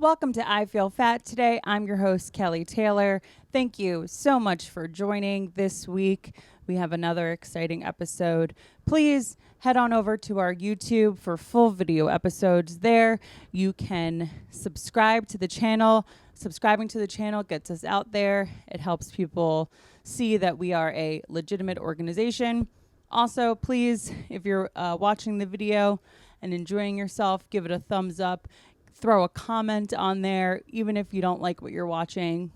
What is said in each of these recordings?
Welcome to I Feel Fat Today. I'm your host, Kelly Taylor. Thank you so much for joining this week. We have another exciting episode. Please head on over to our YouTube for full video episodes there. You can subscribe to the channel. Subscribing to the channel gets us out there. It helps people see that we are a legitimate organization. Also, please, if you're watching the video and enjoying yourself, give it a thumbs up. Throw a comment on there, even if you don't like what you're watching.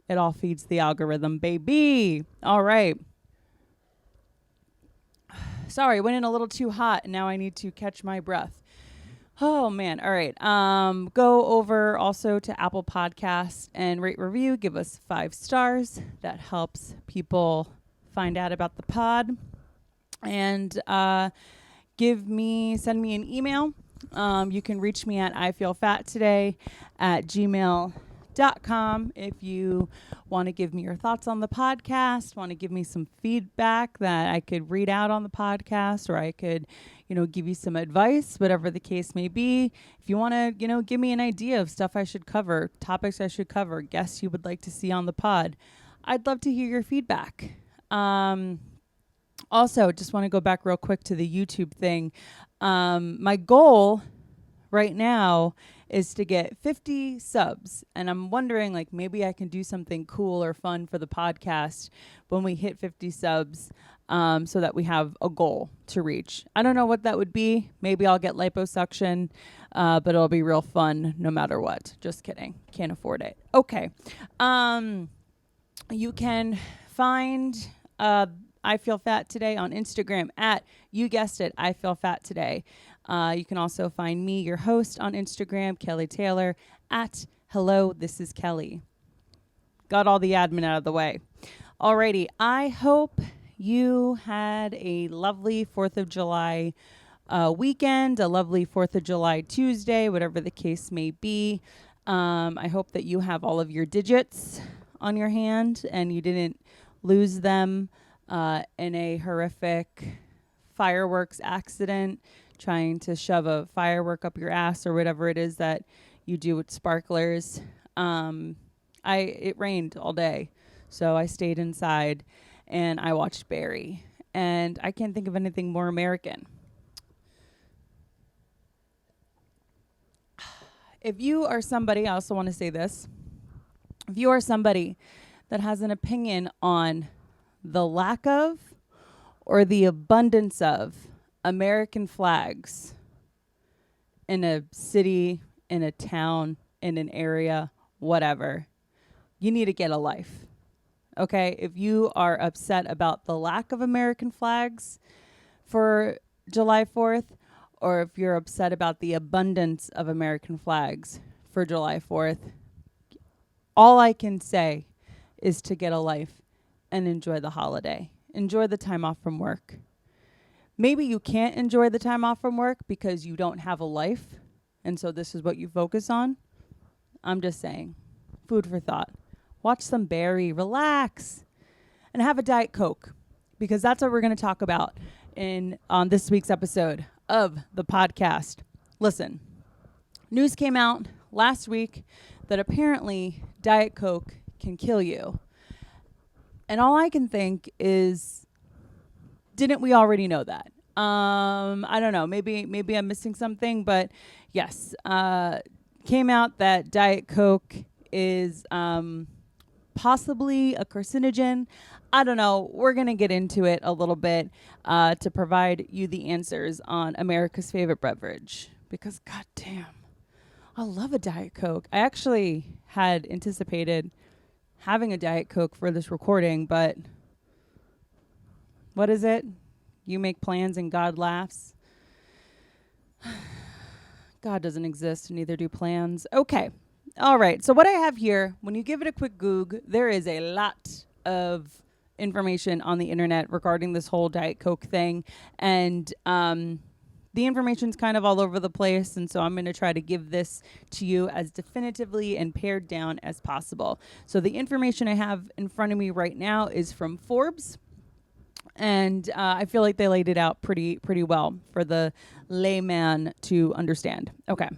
It all feeds the algorithm, baby. All right. Sorry, went in a little too hot, and now I need to catch my breath. Oh, man. All right. Go over also to Apple Podcasts and rate review. Give us 5 stars. That helps people find out about the pod. And send me an email. You can reach me at ifeelfattoday@gmail.com if you want to give me your thoughts on the podcast, want to give me some feedback that I could read out on the podcast, or I could, give you some advice, whatever the case may be. If you want to, give me an idea of stuff I should cover, topics I should cover, guests you would like to see on the pod, I'd love to hear your feedback. Also, just want to go back real quick to the YouTube thing. My goal right now is to get 50 subs. And I'm wondering, maybe I can do something cool or fun for the podcast when we hit 50 subs so that we have a goal to reach. I don't know what that would be. Maybe I'll get liposuction, but it'll be real fun no matter what. Just kidding. Can't afford it. Okay. You can find... I Feel Fat Today on Instagram at, you guessed it, I Feel Fat Today. You can also find me, your host, on Instagram, Kelly Taylor, at Hello, This is Kelly. Got all the admin out of the way. Alrighty, I hope you had a lovely 4th of July weekend, a lovely 4th of July Tuesday, whatever the case may be. I hope that you have all of your digits on your hand and you didn't lose them in a horrific fireworks accident, trying to shove a firework up your ass or whatever it is that you do with sparklers. It rained all day, so I stayed inside and I watched Barry. And I can't think of anything more American. If you are somebody, I also want to say this. If you are somebody that has an opinion on the lack of or the abundance of American flags in a city, in a town, in an area, whatever, you need to get a life. Okay? If you are upset about the lack of American flags for July 4th, or if you're upset about the abundance of American flags for July 4th, all I can say is to get a life and enjoy the holiday. Enjoy the time off from work. Maybe you can't enjoy the time off from work because you don't have a life, and so this is what you focus on. I'm just saying. Food for thought. Watch some Barry, relax, and have a Diet Coke, because that's what we're going to talk about on this week's episode of the podcast. Listen, news came out last week that apparently Diet Coke can kill you. And all I can think is, didn't we already know that? I don't know. Maybe I'm missing something, but yes, came out that Diet Coke is possibly a carcinogen. I don't know. We're going to get into it a little bit to provide you the answers on America's favorite beverage. Because, goddamn, I love a Diet Coke. I actually had anticipated having a Diet Coke for this recording, but what is it? You make plans and God laughs. God doesn't exist, neither do plans. Okay. All right. So what I have here, when you give it a quick Goog, there is a lot of information on the internet regarding this whole Diet Coke thing. And the information's kind of all over the place, and so I'm going to try to give this to you as definitively and pared down as possible. So the information I have in front of me right now is from Forbes, and I feel like they laid it out pretty well for the layman to understand. Okay.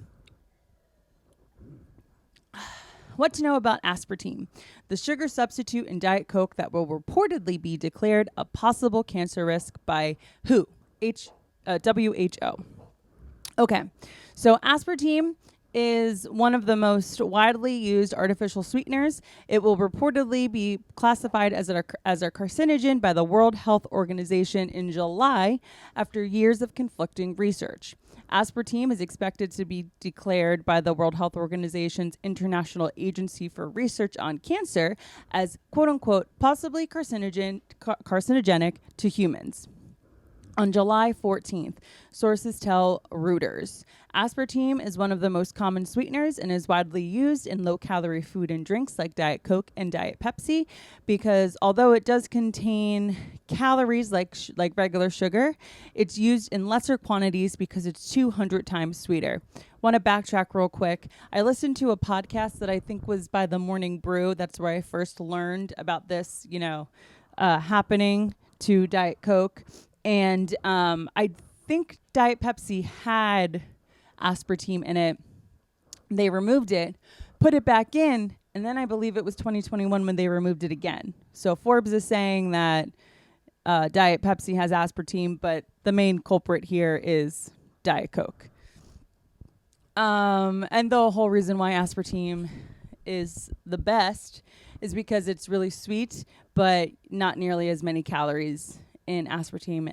What to know about aspartame, the sugar substitute in Diet Coke that will reportedly be declared a possible cancer risk by WHO? WHO. Okay, so aspartame is one of the most widely used artificial sweeteners. It will reportedly be classified as a carcinogen by the World Health Organization in July after years of conflicting research. Aspartame is expected to be declared by the World Health Organization's International Agency for Research on Cancer as quote-unquote possibly carcinogenic to humans. On July 14th, sources tell Reuters. Aspartame is one of the most common sweeteners and is widely used in low-calorie food and drinks like Diet Coke and Diet Pepsi because although it does contain calories like regular sugar, it's used in lesser quantities because it's 200 times sweeter. Want to backtrack real quick. I listened to a podcast that I think was by The Morning Brew. That's where I first learned about this, happening to Diet Coke. And I think Diet Pepsi had aspartame in it. They removed it, put it back in, and then I believe it was 2021 when they removed it again. So Forbes is saying that Diet Pepsi has aspartame, but the main culprit here is Diet Coke. And the whole reason why aspartame is the best is because it's really sweet, but not nearly as many calories in aspartame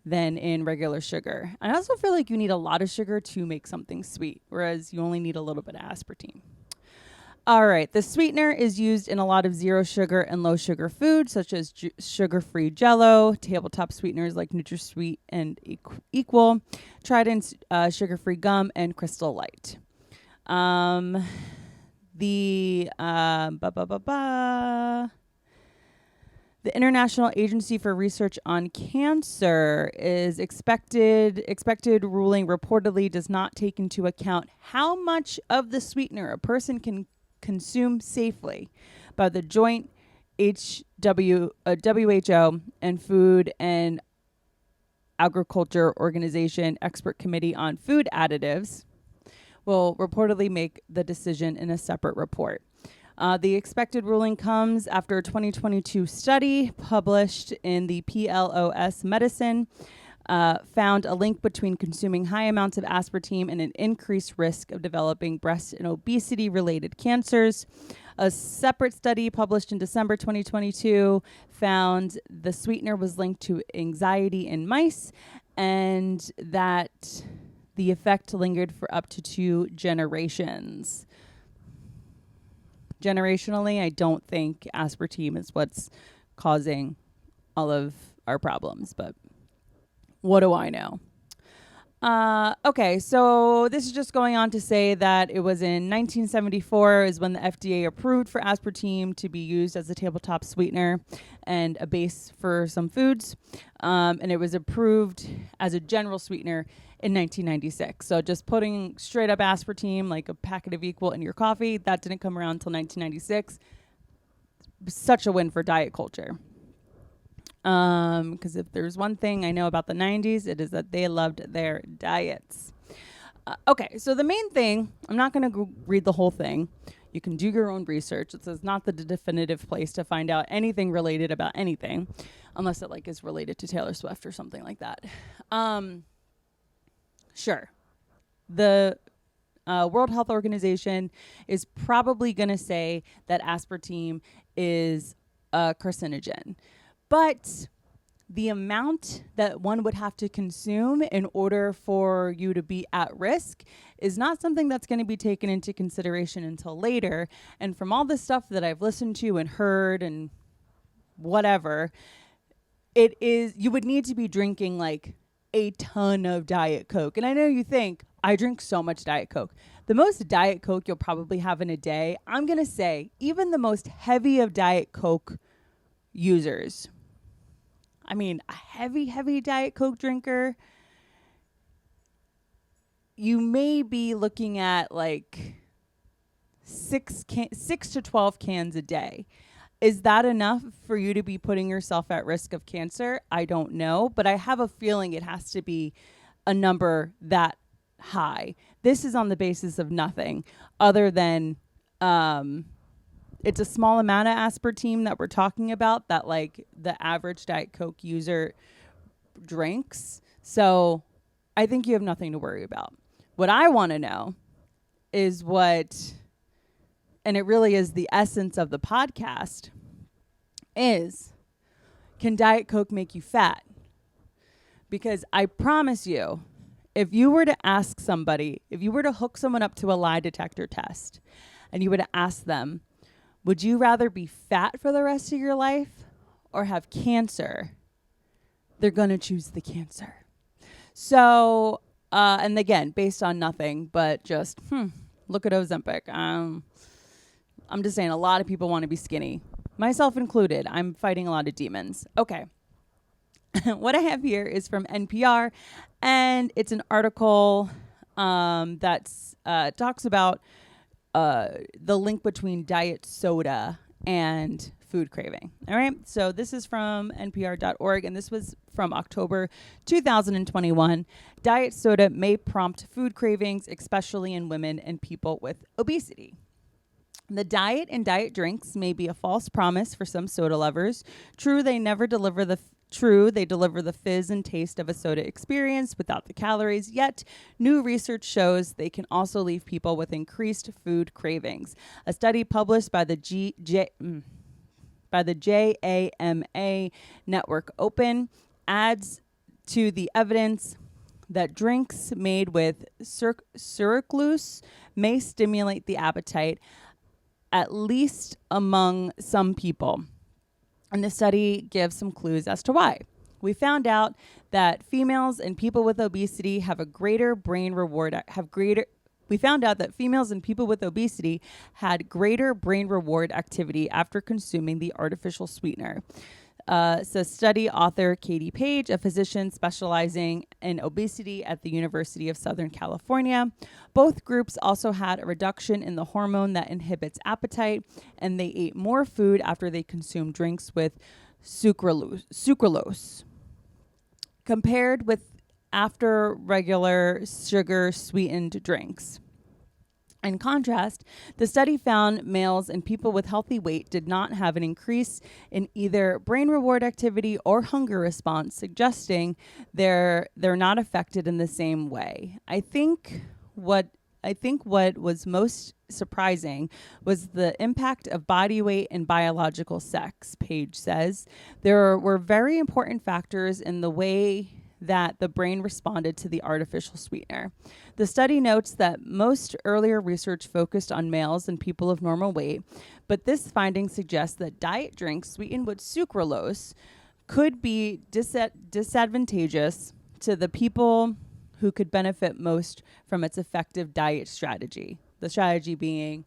than in regular sugar. I also feel like you need a lot of sugar to make something sweet, whereas you only need a little bit of aspartame. All right, the sweetener is used in a lot of zero sugar and low sugar foods, such as sugar-free Jell-O, tabletop sweeteners like NutraSweet and Equal, Trident sugar-free gum, and Crystal Light. The International Agency for Research on Cancer is expected ruling reportedly does not take into account how much of the sweetener a person can consume safely by the joint WHO and Food and Agriculture Organization Expert Committee on Food Additives will reportedly make the decision in a separate report. The expected ruling comes after a 2022 study published in the PLOS Medicine found a link between consuming high amounts of aspartame and an increased risk of developing breast and obesity-related cancers. A separate study published in December 2022 found the sweetener was linked to anxiety in mice and that the effect lingered for up to 2 generations. Generationally, I don't think aspartame is what's causing all of our problems, but what do I know? Okay, so this is just going on to say that it was in 1974 is when the FDA approved for aspartame to be used as a tabletop sweetener and a base for some foods. And it was approved as a general sweetener in 1996. So just putting straight up aspartame, like a packet of Equal in your coffee, that didn't come around until 1996. Such a win for diet culture. Because if there's one thing I know about the 90s, it is that they loved their diets. Okay, so the main thing, I'm not going to read the whole thing. You can do your own research. This is not the definitive place to find out anything related about anything, unless it is related to Taylor Swift or something like that. Sure. The World Health Organization is probably going to say that aspartame is a carcinogen. But the amount that one would have to consume in order for you to be at risk is not something that's going to be taken into consideration until later. And from all the stuff that I've listened to and heard and whatever, you would need to be drinking a ton of Diet Coke. And I know you think, I drink so much Diet Coke. The most Diet Coke you'll probably have in a day, I'm going to say, even the most heavy of Diet Coke users, a heavy Diet Coke drinker, you may be looking at 6 to 12 cans a day. Is that enough for you to be putting yourself at risk of cancer? I don't know, but I have a feeling it has to be a number that high. This is on the basis of nothing other than It's a small amount of aspartame that we're talking about that like the average Diet Coke user drinks. So I think you have nothing to worry about. What I want to know is and it really is the essence of the podcast, is can Diet Coke make you fat? Because I promise you, if you were to ask somebody, if you were to hook someone up to a lie detector test and you were to ask them, would you rather be fat for the rest of your life or have cancer? They're going to choose the cancer. So, and again, based on nothing, but just, look at Ozempic. I'm just saying a lot of people want to be skinny, myself included. I'm fighting a lot of demons. Okay. What I have here is from NPR, and it's an article that talks about the link between diet soda and food craving. All right. So this is from npr.org, and this was from October 2021. Diet soda may prompt food cravings, especially in women and people with obesity. The diet and diet drinks may be a false promise for some soda lovers. True, they deliver the fizz and taste of a soda experience without the calories, yet new research shows they can also leave people with increased food cravings. A study published by the JAMA Network Open adds to the evidence that drinks made with sucralose may stimulate the appetite, at least among some people. And the study gives some clues as to why. We found out that females and people with obesity had greater brain reward activity after consuming the artificial sweetener. So study author Katie Page, a physician specializing in obesity at the University of Southern California. Both groups also had a reduction in the hormone that inhibits appetite, and they ate more food after they consumed drinks with sucralose compared with after regular sugar-sweetened drinks. In contrast, the study found males and people with healthy weight did not have an increase in either brain reward activity or hunger response, suggesting they're not affected in the same way. I think what was most surprising was the impact of body weight and biological sex, Page says. There were very important factors in the way that the brain responded to the artificial sweetener. The study notes that most earlier research focused on males and people of normal weight, but this finding suggests that diet drinks sweetened with sucralose could be disadvantageous to the people who could benefit most from its effective diet strategy. The strategy being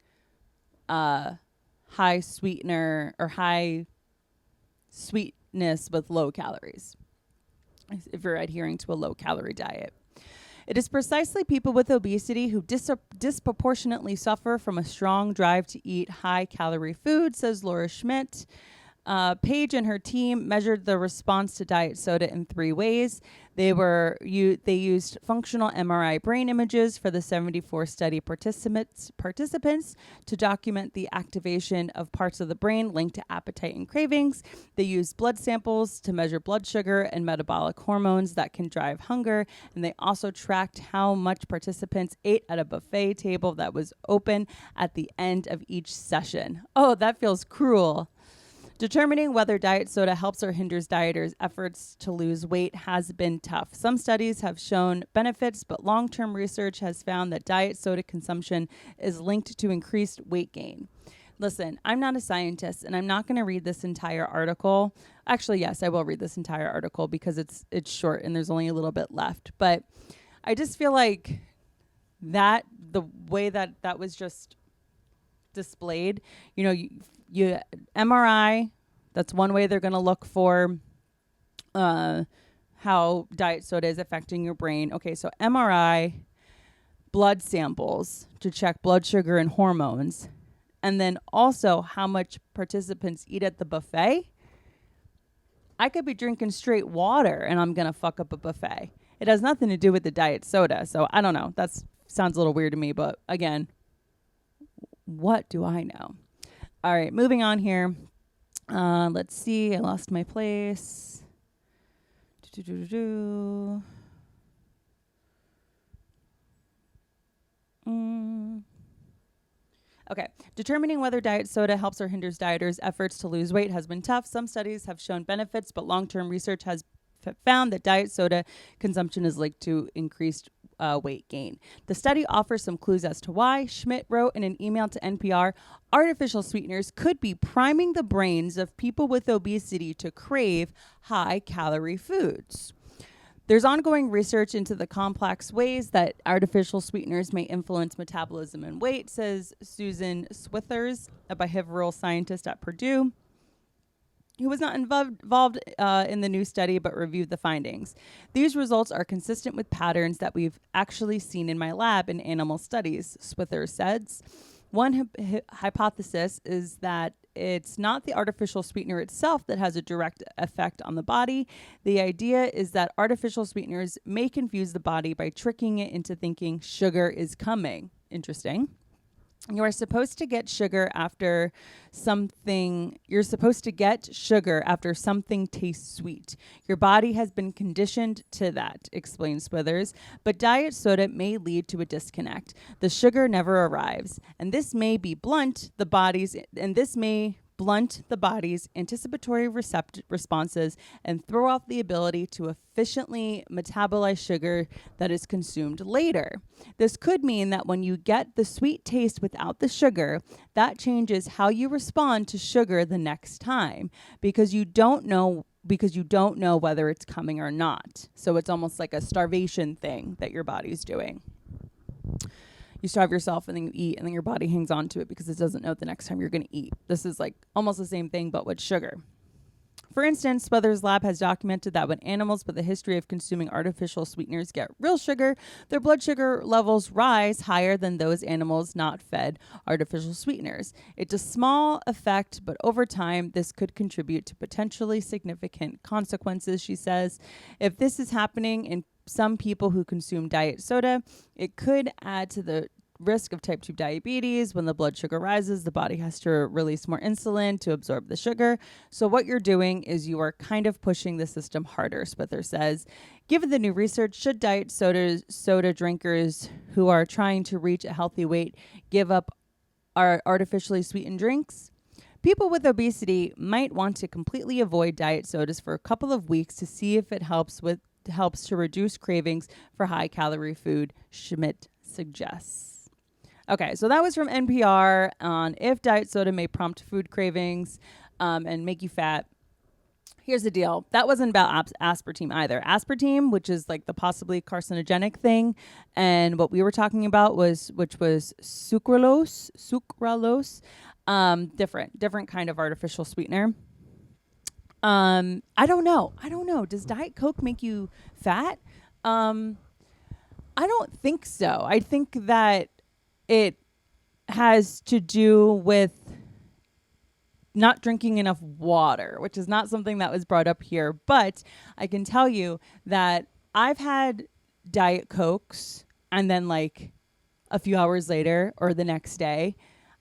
high sweetener or high sweetness with low calories, if you're adhering to a low-calorie diet. It is precisely people with obesity who disproportionately suffer from a strong drive to eat high-calorie food, says Laura Schmidt. Paige and her team measured the response to diet soda in 3 ways. They used functional MRI brain images for the 74 study participants to document the activation of parts of the brain linked to appetite and cravings. They used blood samples to measure blood sugar and metabolic hormones that can drive hunger, and they also tracked how much participants ate at a buffet table that was open at the end of each session. Oh, that feels cruel. Determining whether diet soda helps or hinders dieters' efforts to lose weight has been tough. Some studies have shown benefits, but long-term research has found that diet soda consumption is linked to increased weight gain. Listen, I'm not a scientist, and I'm not going to read this entire article. Actually, yes, I will read this entire article because it's short and there's only a little bit left. But I just feel like that the way that was just displayed, you MRI, that's one way they're going to look for how diet soda is affecting your brain. Okay, so MRI, blood samples to check blood sugar and hormones, and then also how much participants eat at the buffet. I could be drinking straight water and I'm going to fuck up a buffet. It has nothing to do with the diet soda. So I don't know. That sounds a little weird to me, but again, what do I know? All right, moving on here. Let's see. I lost my place. Okay. Determining whether diet soda helps or hinders dieters' efforts to lose weight has been tough. Some studies have shown benefits, but long-term research has found that diet soda consumption is linked to increased weight gain. The study offers some clues as to why. Schmidt wrote in an email to NPR, artificial sweeteners could be priming the brains of people with obesity to crave high-calorie foods. There's ongoing research into the complex ways that artificial sweeteners may influence metabolism and weight, says Susan Swithers, a behavioral scientist at Purdue, who was not involved in the new study but reviewed the findings. These results are consistent with patterns that we've actually seen in my lab in animal studies, Swithers says. One hypothesis is that it's not the artificial sweetener itself that has a direct effect on the body. The idea is that artificial sweeteners may confuse the body by tricking it into thinking sugar is coming. Interesting. You are supposed to get sugar after something. You're supposed to get sugar after something tastes sweet. Your body has been conditioned to that, explains Swithers. But diet soda may lead to a disconnect. The sugar never arrives, and this may blunt the body's anticipatory responses and throw off the ability to efficiently metabolize sugar that is consumed later. This could mean that when you get the sweet taste without the sugar, that changes how you respond to sugar the next time because you don't know whether it's coming or not. So it's almost like a starvation thing that your body's doing. You starve yourself and then you eat and then your body hangs on to it because it doesn't know the next time you're going to eat. This is like almost the same thing, but with sugar. For instance, Swithers' lab has documented that when animals with a history of consuming artificial sweeteners get real sugar, their blood sugar levels rise higher than those animals not fed artificial sweeteners. It's a small effect, but over time, this could contribute to potentially significant consequences, she says. If this is happening in some people who consume diet soda, it could add to the risk of type 2 diabetes. When the blood sugar rises, the body has to release more insulin to absorb the sugar. So what you're doing is you are kind of pushing the system harder, Swither says. Given the new research, should diet soda drinkers who are trying to reach a healthy weight give up our artificially sweetened drinks? People with obesity might want to completely avoid diet sodas for a couple of weeks to see if it helps to reduce cravings for high-calorie food, Schmidt suggests. Okay, so that was from NPR on if diet soda may prompt food cravings and make you fat. Here's the deal. That wasn't about aspartame either. Aspartame, which is like the possibly carcinogenic thing, and what we were talking about was sucralose, different kind of artificial sweetener. I don't know. Does Diet Coke make you fat? I don't think so. I think that it has to do with not drinking enough water, which is not something that was brought up here. But I can tell you that I've had Diet Cokes and then like a few hours later or the next day,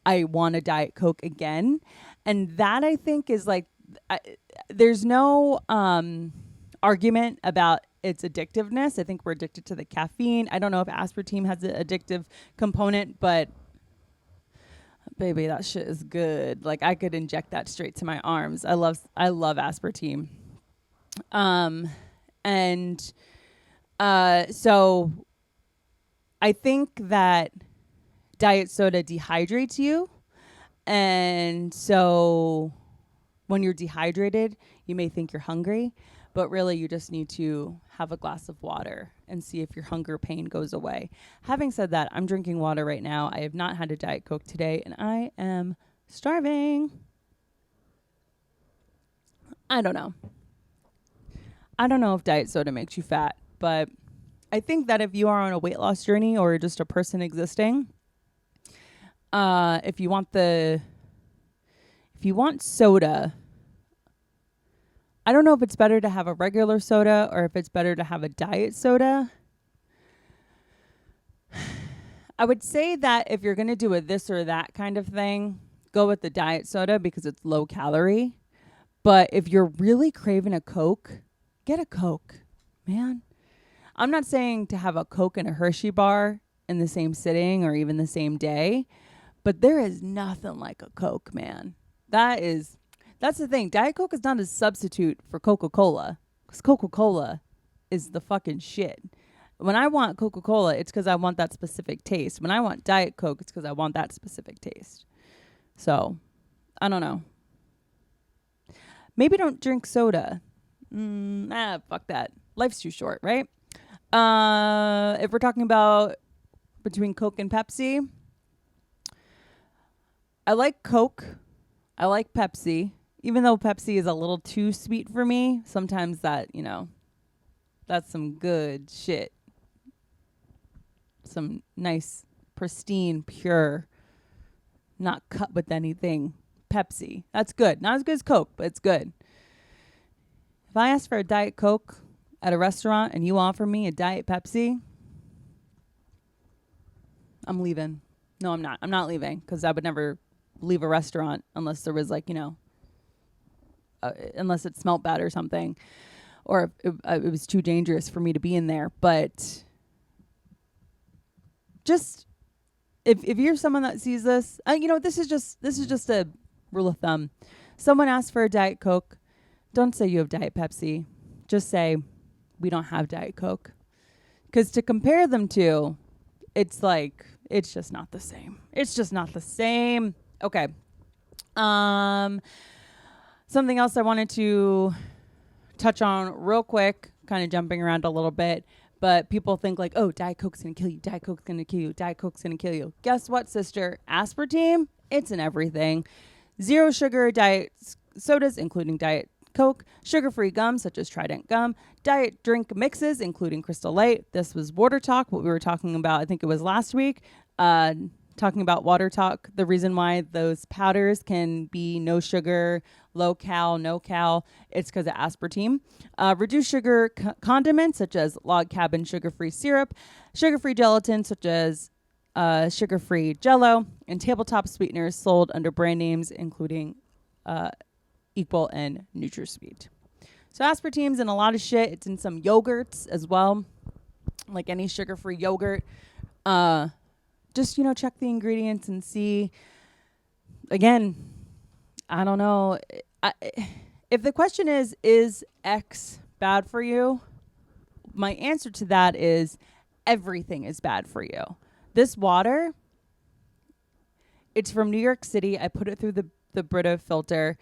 I want a Diet Coke again. And that I think is like, there's no argument about its addictiveness. I think we're addicted to the caffeine. I don't know if aspartame has an addictive component, but baby, that shit is good. Like I could inject that straight to my arms. I love aspartame. So I think that diet soda dehydrates you. And so when you're dehydrated, you may think you're hungry, but really you just need to have a glass of water and see if your hunger pain goes away. Having said that, I'm drinking water right now. I have not had a Diet Coke today, and I am starving. I don't know if diet soda makes you fat, but I think that if you are on a weight loss journey or just a person existing, if you want soda, I don't know if it's better to have a regular soda or if it's better to have a diet soda. I would say that if you're going to do a this or that kind of thing, go with the diet soda because it's low calorie. But if you're really craving a Coke, get a Coke, man. I'm not saying to have a Coke and a Hershey bar in the same sitting or even the same day, but there is nothing like a Coke, man. That's the thing. Diet Coke is not a substitute for Coca-Cola because Coca-Cola is the fucking shit. When I want Coca-Cola, it's because I want that specific taste. When I want Diet Coke, it's because I want that specific taste. So, I don't know. Maybe don't drink soda. Fuck that. Life's too short, right? If we're talking about between Coke and Pepsi, I like Coke. I like Pepsi. Even though Pepsi is a little too sweet for me, sometimes that, that's some good shit. Some nice, pristine, pure, not cut with anything Pepsi. That's good. Not as good as Coke, but it's good. If I ask for a Diet Coke at a restaurant and you offer me a Diet Pepsi, I'm leaving. No, I'm not. I'm not leaving because I would never leave a restaurant unless there was unless it smelt bad or something, or it was too dangerous for me to be in there. But just if you're someone that sees this, this is just a rule of thumb. Someone asks for a Diet Coke, don't say you have Diet Pepsi. Just say we don't have Diet Coke, because to compare them to, it's just not the same. It's just not the same. Okay. Something else I wanted to touch on real quick, kind of jumping around a little bit, but people think like, oh, Diet Coke's going to kill you. Diet Coke's going to kill you. Diet Coke's going to kill you. Guess what, sister? Aspartame, it's in everything. Zero sugar diet sodas, including Diet Coke, sugar-free gum, such as Trident gum, diet drink mixes, including Crystal Light. This was Water Talk, what we were talking about, I think it was last week, talking about Water Talk, the reason why those powders can be no sugar, low cal, no cal, it's because of aspartame. Reduced sugar condiments, such as Log Cabin sugar-free syrup, sugar-free gelatin, such as sugar-free Jell-O, and tabletop sweeteners sold under brand names, including Equal and NutraSweet. So aspartame's in a lot of shit. It's in some yogurts as well, like any sugar-free yogurt. Just, check the ingredients and see. Again, I don't know. If the question is X bad for you? My answer to that is everything is bad for you. This water, it's from New York City. I put it through the Brita filter.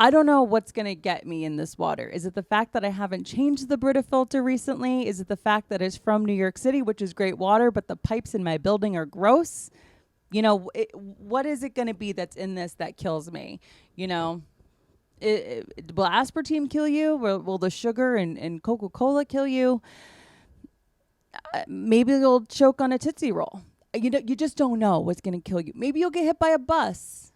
I don't know what's going to get me in this water. Is it the fact that I haven't changed the Brita filter recently? Is it the fact that it's from New York City, which is great water, but the pipes in my building are gross? What is it going to be that's in this that kills me? Will aspartame kill you? Will the sugar and Coca-Cola kill you? Maybe you'll choke on a Tootsie Roll. You just don't know what's going to kill you. Maybe you'll get hit by a bus.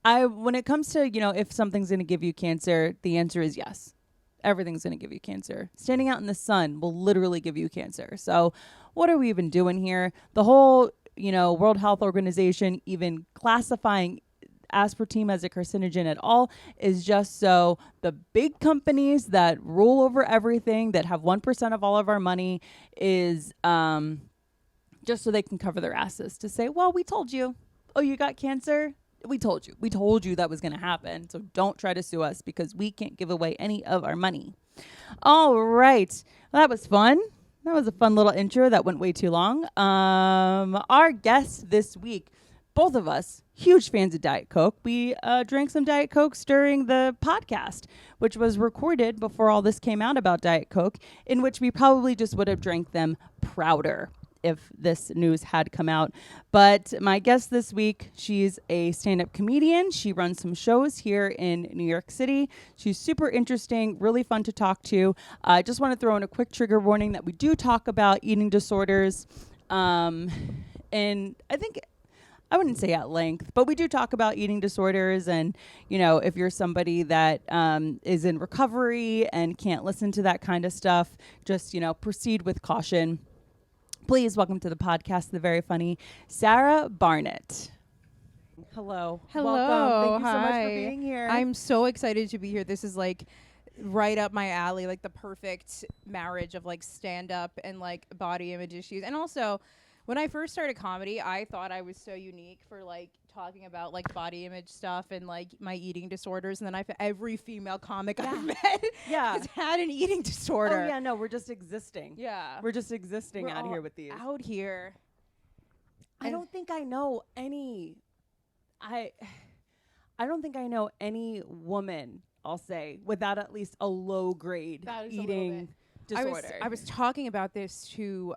When it comes to, if something's going to give you cancer, the answer is yes. Everything's going to give you cancer. Standing out in the sun will literally give you cancer. So what are we even doing here? The whole, World Health Organization even classifying aspartame as a carcinogen at all is just so the big companies that rule over everything, that have 1% of all of our money, is just so they can cover their asses to say, well, we told you. Oh, you got cancer? We told you. We told you that was going to happen. So don't try to sue us because we can't give away any of our money. All right. Well, that was fun. That was a fun little intro that went way too long. Our guest this week, both of us, huge fans of Diet Coke. We drank some Diet Cokes during the podcast, which was recorded before all this came out about Diet Coke, in which we probably just would have drank them prouder if this news had come out. But my guest this week, she's a stand-up comedian. She runs some shows here in New York City. She's super interesting, really fun to talk to. I just want to throw in a quick trigger warning that we do talk about eating disorders. And I think, I wouldn't say at length, but we do talk about eating disorders. And, if you're somebody that is in recovery and can't listen to that kind of stuff, just, proceed with caution. Please welcome to the podcast the very funny Sarah Barnitt. Hello. Hello. Welcome. Thank you so much Hi. for being here. I'm so excited to be here. This is like right up my alley, like the perfect marriage of like stand up and like body image issues. And also, when I first started comedy, I thought I was so unique for like talking about like body image stuff and like my eating disorders. And then every female comic I've met has had an eating disorder. Oh yeah, no, we're just existing. Yeah. We're just existing We're out all here with these. Out here. I don't think I know any. I don't think I know any woman, I'll say, without at least a low grade eating disorder. I was talking about this to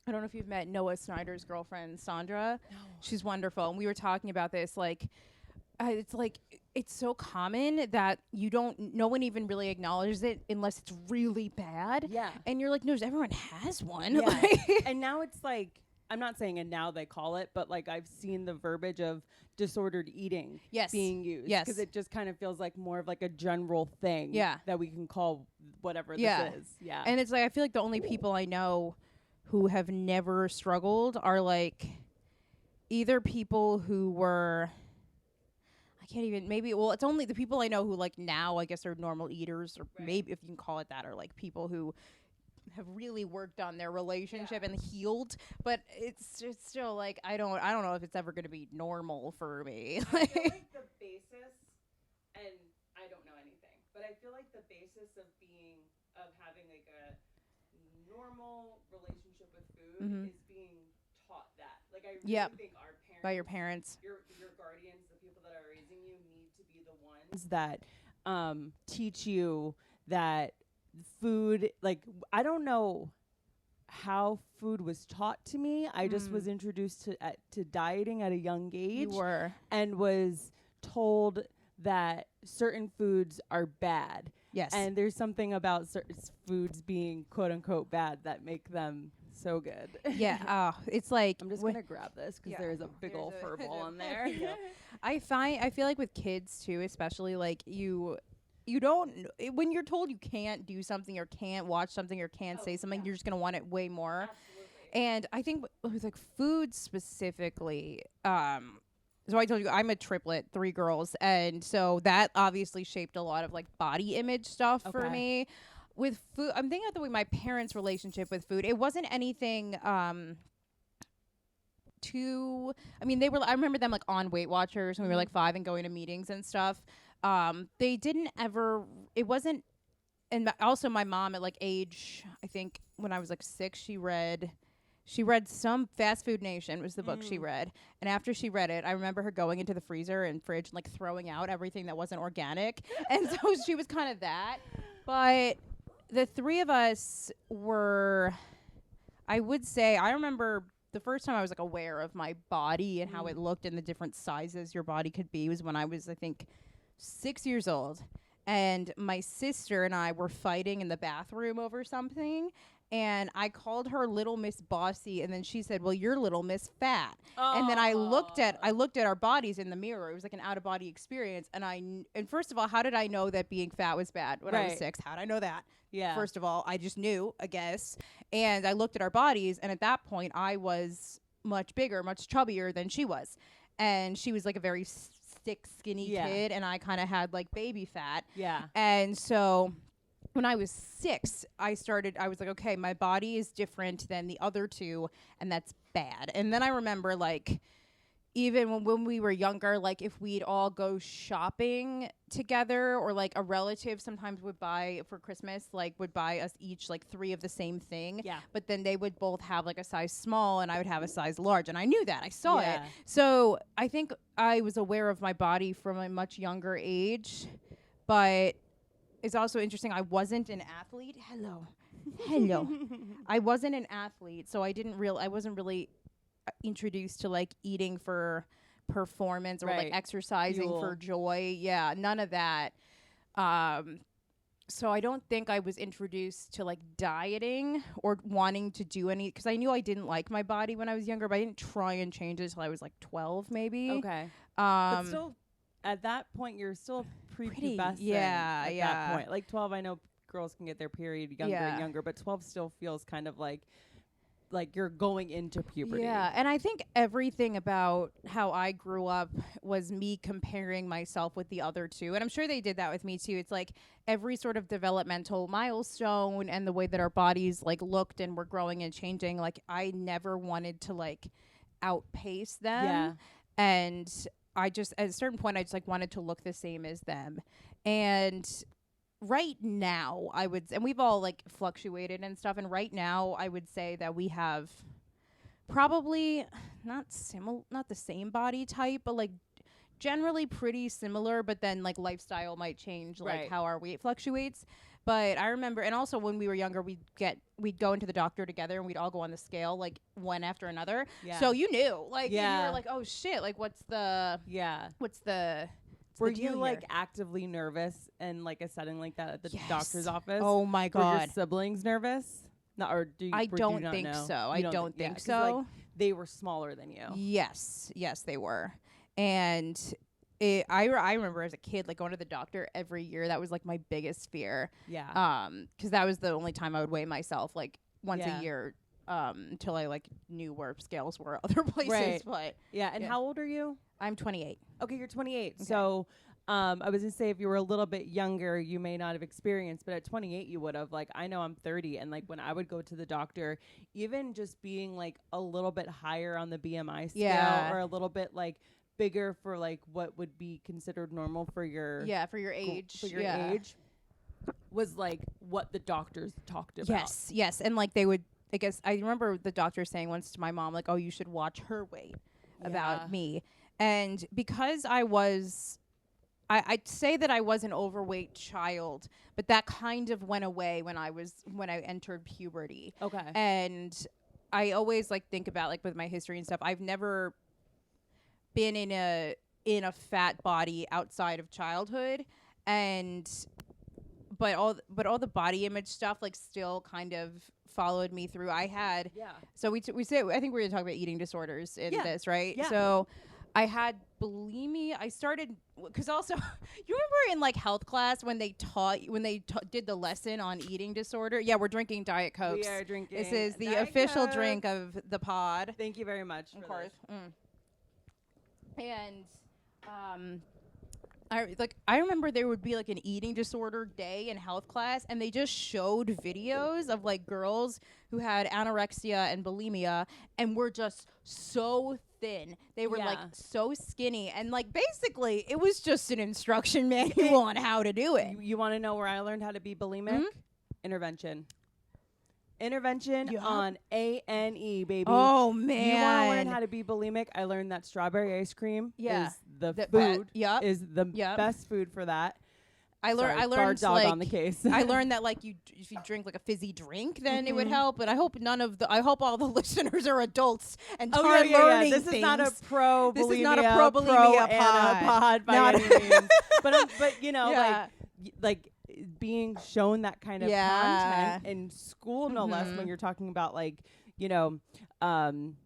I don't know if you've met Noah Snyder's girlfriend, Sandra. No. She's wonderful. And we were talking about this, it's so common that no one even really acknowledges it unless it's really bad. Yeah. And you're like, no, everyone has one. Yeah. And now it's like, I'm not saying and now they call it, but like I've seen the verbiage of disordered eating being used. Yes. Because it just kind of feels like more of like a general thing that we can call whatever this is. Yeah. And it's like, I feel like the only people I know who have never struggled are like either people who were, it's only the people I know who like now I guess are normal eaters, or maybe if you can call it that, or like people who have really worked on their relationship and healed, but it's still like I don't know if it's ever going to be normal for me. I feel like the basis, and I don't know anything, but I feel like the basis of having like a normal relationship with food is being taught that. Like I really think our parents, by your parents, your guardians, the people that are raising you, need to be the ones that teach you that food, like I don't know how food was taught to me. I just was introduced to dieting at a young age. You were. And was told that certain foods are bad. Yes. And there's something about certain foods being quote unquote bad that make them so good. Yeah. It's like I'm just gonna grab this because there's a big old fur ball in there. I feel like with kids too, especially like you don't, when you're told you can't do something or can't watch something or can't say something, you're just going to want it way more. Absolutely. And I think with like food specifically, so I told you I'm a triplet, 3 girls. And so that obviously shaped a lot of like body image stuff for me. With food, I'm thinking of the way my parents' relationship with food, it wasn't anything I remember them like on Weight Watchers when we were like 5 and going to meetings and stuff. They didn't ever, it wasn't, and also my mom at like age, I think when I was like 6, she read some Fast Food Nation was the book she read. And after she read it, I remember her going into the freezer and fridge and like throwing out everything that wasn't organic. And so she was kind of that. But the 3 of us were, I would say, I remember the first time I was like aware of my body and how it looked and the different sizes your body could be was when I was, I think, 6 years old, and my sister and I were fighting in the bathroom over something, and I called her Little Miss Bossy, and then she said, well, you're Little Miss Fat. And then I looked at our bodies in the mirror. It was like an out-of-body experience, and first of all, how did I know that being fat was bad when I was 6? How did I know that? Yeah. First of all, I just knew, I guess. And I looked at our bodies, and at that point, I was much bigger, much chubbier than she was. And she was like a very thick, skinny kid, and I kind of had like baby fat. Yeah. And so when I was 6, I was like, okay, my body is different than the other 2, and that's bad. And then I remember like even when we were younger, like if we'd all go shopping together, or like a relative sometimes would buy for Christmas, like would buy us each like 3 of the same thing. Yeah. But then they would both have like a size small and I would have a size large. And I knew that. I saw it. So I think I was aware of my body from a much younger age. But it's also interesting, I wasn't an athlete. Hello. I wasn't an athlete, so I wasn't really introduced to like eating for performance or like exercising for joy. Yeah, none of that. So I don't think I was introduced to like dieting or wanting to do any, because I knew I didn't like my body when I was younger, but I didn't try and change it until I was like 12 maybe. Okay. But still, at that point, you're still prepubescent. At that point, like 12, I know girls can get their period younger and younger, but 12 still feels kind of like like you're going into puberty. Yeah, and I think everything about how I grew up was me comparing myself with the other two. And I'm sure they did that with me too. It's like every sort of developmental milestone and the way that our bodies like looked and were growing and changing, like I never wanted to like outpace them. Yeah. And I just at a certain point I just like wanted to look the same as them. And right now I would and we've all like fluctuated and stuff, and right now I would say that we have probably not the same body type, but like generally pretty similar, but then like lifestyle might change like Right. how our weight fluctuates. But I remember, and also when we were younger, we'd go into the doctor together and we'd all go on the scale like one after another. Yeah. So you knew, like, Yeah. you were like, oh shit, like what's the Were the deal you like here? actively nervous in like a setting like that at the Yes. doctor's office? Oh my Were your god. siblings nervous? No, or do you, I or do you don't not think know? so. You I don't yeah, think 'cause, so. like, they were smaller than you. Yes, they were. And I remember as a kid like going to the doctor every year. That was like my biggest fear. Yeah. 'Cause that was the only time I would weigh myself like once Yeah. a year until I like knew where scales were other places. Right. But Yeah. And yeah. how old are you? I'm 28. Okay, you're 28. Okay. So I was gonna say if you were a little bit younger, you may not have experienced, but at 28 you would have. Like I know I'm 30, and like when I would go to the doctor, even just being like a little bit higher on the BMI scale Yeah. or a little bit like bigger for like what would be considered normal for your Yeah, for your age. for your yeah. age was like what the doctors talked about. Yes. And like they would, I guess, I remember the doctor saying once to my mom, like, oh, you should watch her weight Yeah. about me. And because I'd say that I was an overweight child, but that kind of went away when I entered puberty. Okay. And I always like think about like with my history and stuff, I've never been in a fat body outside of childhood, but all the body image stuff like still kind of followed me through. I had Yeah. so we said I think we were talking about eating disorders in Yeah. this, right? Yeah. So I had bulimia. I started because also you remember in like health class when they did the lesson on eating disorder. Yeah, we're drinking Diet Cokes. We are drinking. This is the Diet official Coke. drink of the pod. Thank you very much. Of for course. this. And I remember there would be like an eating disorder day in health class, and they just showed videos of like girls who had anorexia and bulimia and were just so thin. They were like Yeah. so skinny, and like basically it was just an instruction manual on how to do it. You want to know where I learned how to be bulimic? Intervention Yup. on ANE, baby. Oh You want to learn how to be bulimic? I learned that strawberry ice cream Yeah. is the The- food. yup. Is the Yup. best food for that. I Sorry, learned guard dog like on the case. I learned that like if you drink like a fizzy drink, then it would Mhm. help. But I hope I hope all the listeners are adults and Oh are yeah. learning This is not a things. pro This bulimia, is not a pro bulimia Anna pod by Not- any means. But you know, Yeah. like being shown that kind of Yeah. content in school, no less, when Mhm. you're talking about like, you know,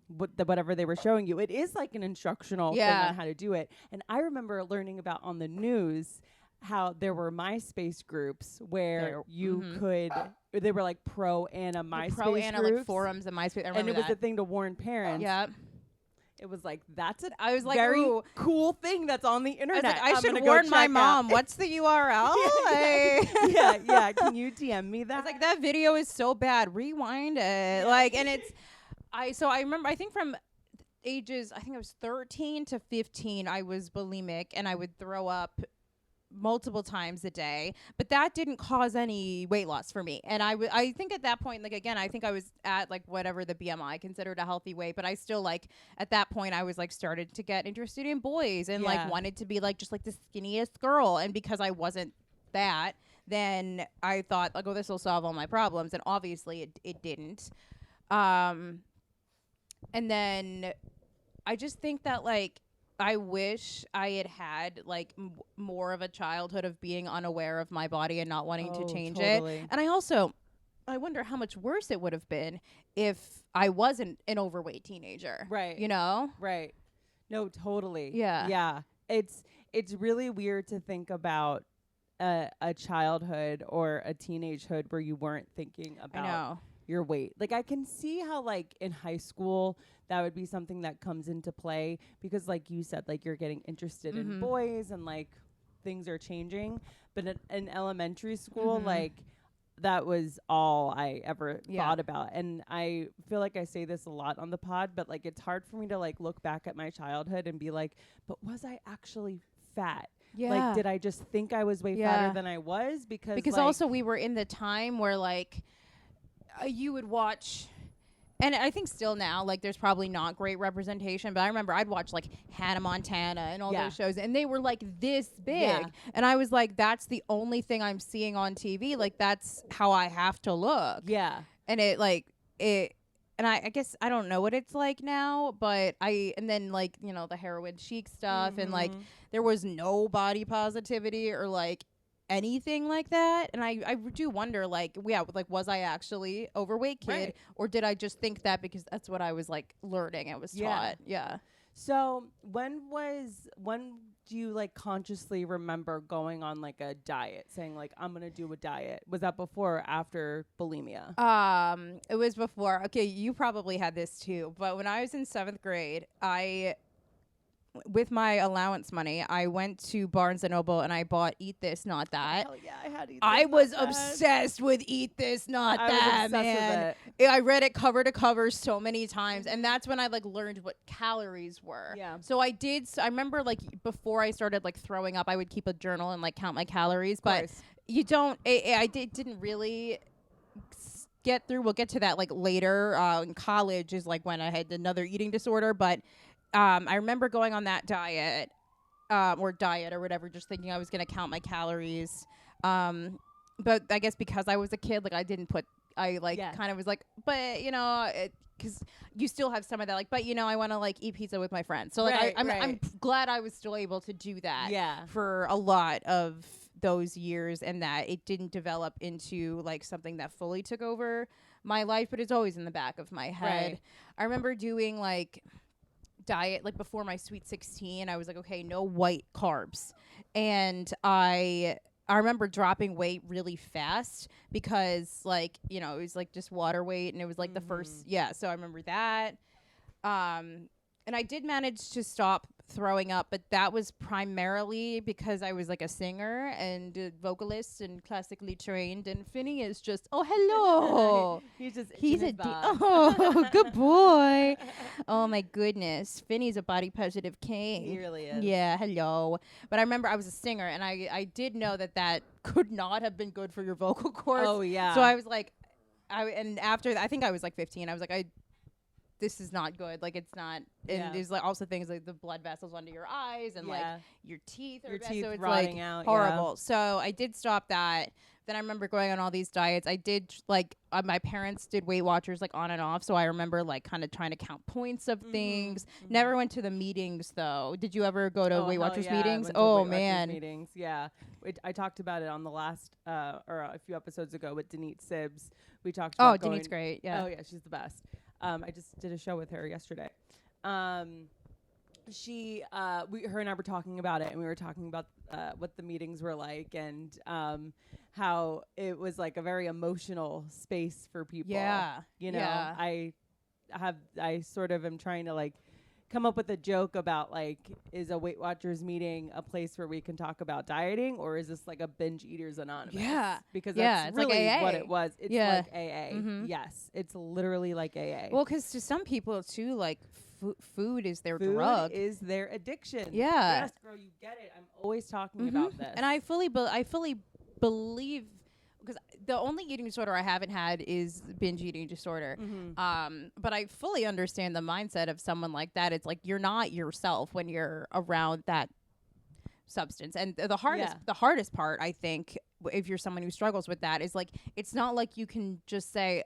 whatever they were showing you, it is like an instructional thing Yeah. on how to do it. And I remember learning about on the news how there were MySpace groups where There- you mhm. could, they were like pro Anna MySpace Pro Anna groups, like forums and MySpace. I remember and it was that. a thing to warn parents. Yeah. It was like, that's a I was like, very ooh. cool thing that's on the I was internet. like, I I'm should gonna go warn my check mom. out. What's the URL? yeah. Can you DM me I that? was like, that video is so bad. Rewind it. Like, and it's, so I remember, I think from ages, I think I was 13 to 15, I was bulimic and I would throw up multiple times a day, but that didn't cause any weight loss for me. And I think at that point, like, again, I think I was at like whatever the BMI considered a healthy weight, but I still like at that point I was like started to get interested in boys and Yeah. like wanted to be like just like the skinniest girl. And because I wasn't that, then I thought like, oh, this will solve all my problems. And obviously it didn't. And then I just think that like I wish I had like more of a childhood of being unaware of my body and not wanting to change totally. it. And I wonder how much worse it would have been if I wasn't an overweight teenager. Right. You know? Right. No, totally. Yeah. Yeah. It's really weird to think about a childhood or a teenagehood where you weren't thinking I about know. your weight. Like I can see how like in high school that would be something that comes into play because like you said, like you're getting interested in boys and like things are changing. But in elementary school, like that was all I ever thought about. And I feel like I say this a lot on the pod, but like it's hard for me to like look back at my childhood and be like, but was I actually fat? Yeah. Like, did I just think I was way fatter than I was? Because like, also we were in the time where like you would watch, and I think still now, like there's probably not great representation, but I remember I'd watch like Hannah Montana and all those shows, and they were like this big, and I was like, that's the only thing I'm seeing on TV. Like that's how I have to look. Yeah. And it like it. And I guess I don't know what it's like now, but and then like, you know, the heroin chic stuff and like there was no body positivity or like anything like that. And I do wonder like, like was I actually overweight kid or did I just think that because that's what I was like learning and was taught? Yeah. So when do you like consciously remember going on like a diet, saying like I'm gonna do a diet? Was that before or after bulimia? It was before. Okay, you probably had this too, but when I was in 7th grade, with my allowance money, I went to Barnes and Noble and I bought Eat This, Not That. Hell yeah, I had Eat This. I was obsessed with Eat This, Not That, man. I read it cover to cover so many times, and that's when I like learned what calories were. Yeah. So I remember like before I started like throwing up, I would keep a journal and like count my calories, but you don't. Didn't really get through. We'll get to that like later. In college is like when I had another eating disorder, but. I remember going on that diet or whatever, just thinking I was going to count my calories. But I guess because I was a kid, like kind of was like, but you know, because you still have some of that, like, but you know, I want to like eat pizza with my friends. So like, I'm glad I was still able to do that for a lot of those years and that it didn't develop into like something that fully took over my life, but it's always in the back of my head. I remember doing like diet like before my sweet 16. I was like, okay, no white carbs, and I remember dropping weight really fast because like, you know, it was like just water weight and it was like the first so I remember that. And I did manage to stop throwing up, but that was primarily because I was like a singer and a vocalist and classically trained, and Finney is just, oh, hello. He's a oh, good boy. Oh my goodness. Finney's a body positive king. He really is. Yeah, hello. But I remember I was a singer and I did know that could not have been good for your vocal cords. Oh yeah. So I was like, and after I think I was like 15, I was like, this is not good. Like it's not. And there's like also things like the blood vessels under your eyes and like your teeth are so it's rotting like out, horrible. So I did stop that. Then I remember going on all these diets. I did like my parents did Weight Watchers like on and off. So I remember like kind of trying to count points of things. Never went to the meetings though. Did you ever go to Weight Watchers meetings? Oh man, meetings. Yeah, I talked about it on the last or a few episodes ago with Denise Sibbs. We talked about Denise great. Yeah. Oh yeah, she's the best. I just did a show with her yesterday. Her and I were talking about it, and we were talking about what the meetings were like, and how it was like a very emotional space for people. Yeah, you know, I sort of am trying to like come up with a joke about like, is a Weight Watchers meeting a place where we can talk about dieting, or is this like a Binge Eaters Anonymous? Yeah, because that's really like what it was. It's like AA. Yes, it's literally like AA. Well, because to some people too, like food is their drug, is their addiction. Yeah. Yes, girl, you get it. I'm always talking about this, and I fully believe. Because the only eating disorder I haven't had is binge eating disorder. But I fully understand the mindset of someone like that. It's like you're not yourself when you're around that substance. And the hardest part, I think, if you're someone who struggles with that, is like it's not like you can just say,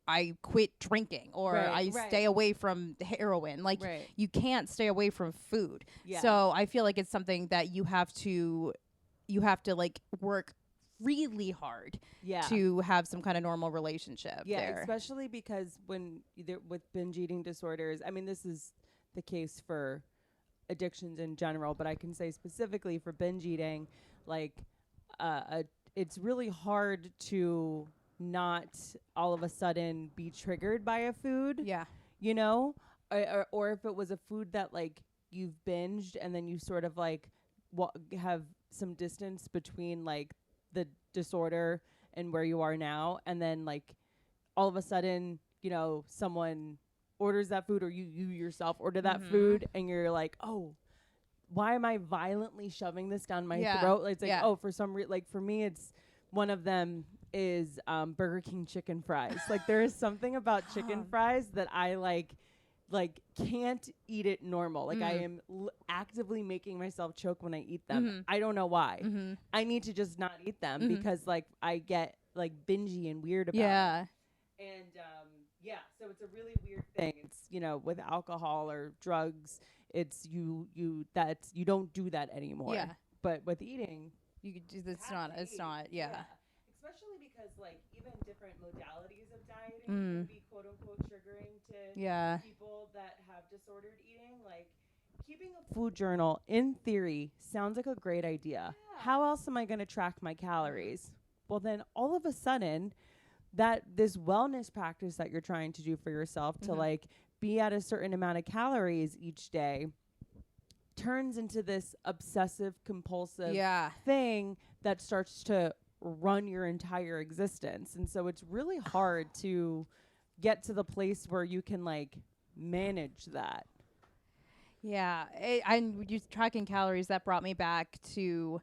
I quit drinking or I stay away from heroin. Like you can't stay away from food. Yeah. So I feel like it's something that you have to like work really hard to have some kind of normal relationship there. Especially because when with binge eating disorders, I mean, this is the case for addictions in general, but I can say specifically for binge eating, like it's really hard to not all of a sudden be triggered by a food, Yeah. you know, or if it was a food that like you've binged and then you sort of like have some distance between like the disorder and where you are now, and then like all of a sudden, you know, someone orders that food or you yourself order that food and you're like, oh, why am I violently shoving this down my throat? It's like, oh, for some reason, like for me, it's one of them is Burger King chicken fries. Like there is something about chicken fries that I like can't eat it normal. Like I am actively making myself choke when I eat them. I don't know why. I need to just not eat them because like I get like bingy and weird about it. And so it's a really weird thing. It's, you know, with alcohol or drugs, it's you don't do that anymore. Yeah. But with eating, You could do it's not. Yeah. Especially because like even different modalities of dieting can be quote unquote triggering to people that have disordered eating. Like keeping a food journal in theory sounds like a great idea. Yeah. How else am I going to track my calories? Well, then all of a sudden that this wellness practice that you're trying to do for yourself to like be at a certain amount of calories each day turns into this obsessive compulsive thing that starts to run your entire existence. And so it's really hard to get to the place where you can like manage that. Yeah. I'm just tracking calories. That brought me back to,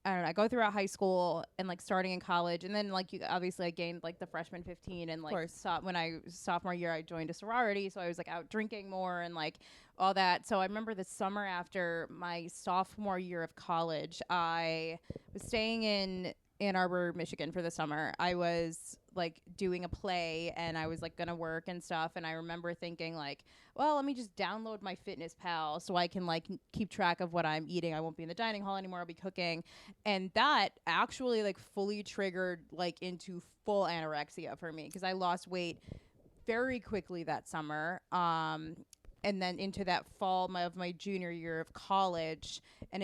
I don't know, I go throughout high school and like starting in college, and then like you obviously I gained like the freshman 15, and like when I sophomore year I joined a sorority, so I was like out drinking more and like all that. So I remember the summer after my sophomore year of college, I was staying in Ann Arbor, Michigan for the summer. I was like doing a play and I was like gonna work and stuff, and I remember thinking like, well, let me just download my Fitness Pal so I can like keep track of what I'm eating. I won't be in the dining hall anymore, I'll be cooking. And that actually like fully triggered like into full anorexia for me, because I lost weight very quickly that summer. And then into that fall of my junior year of college, and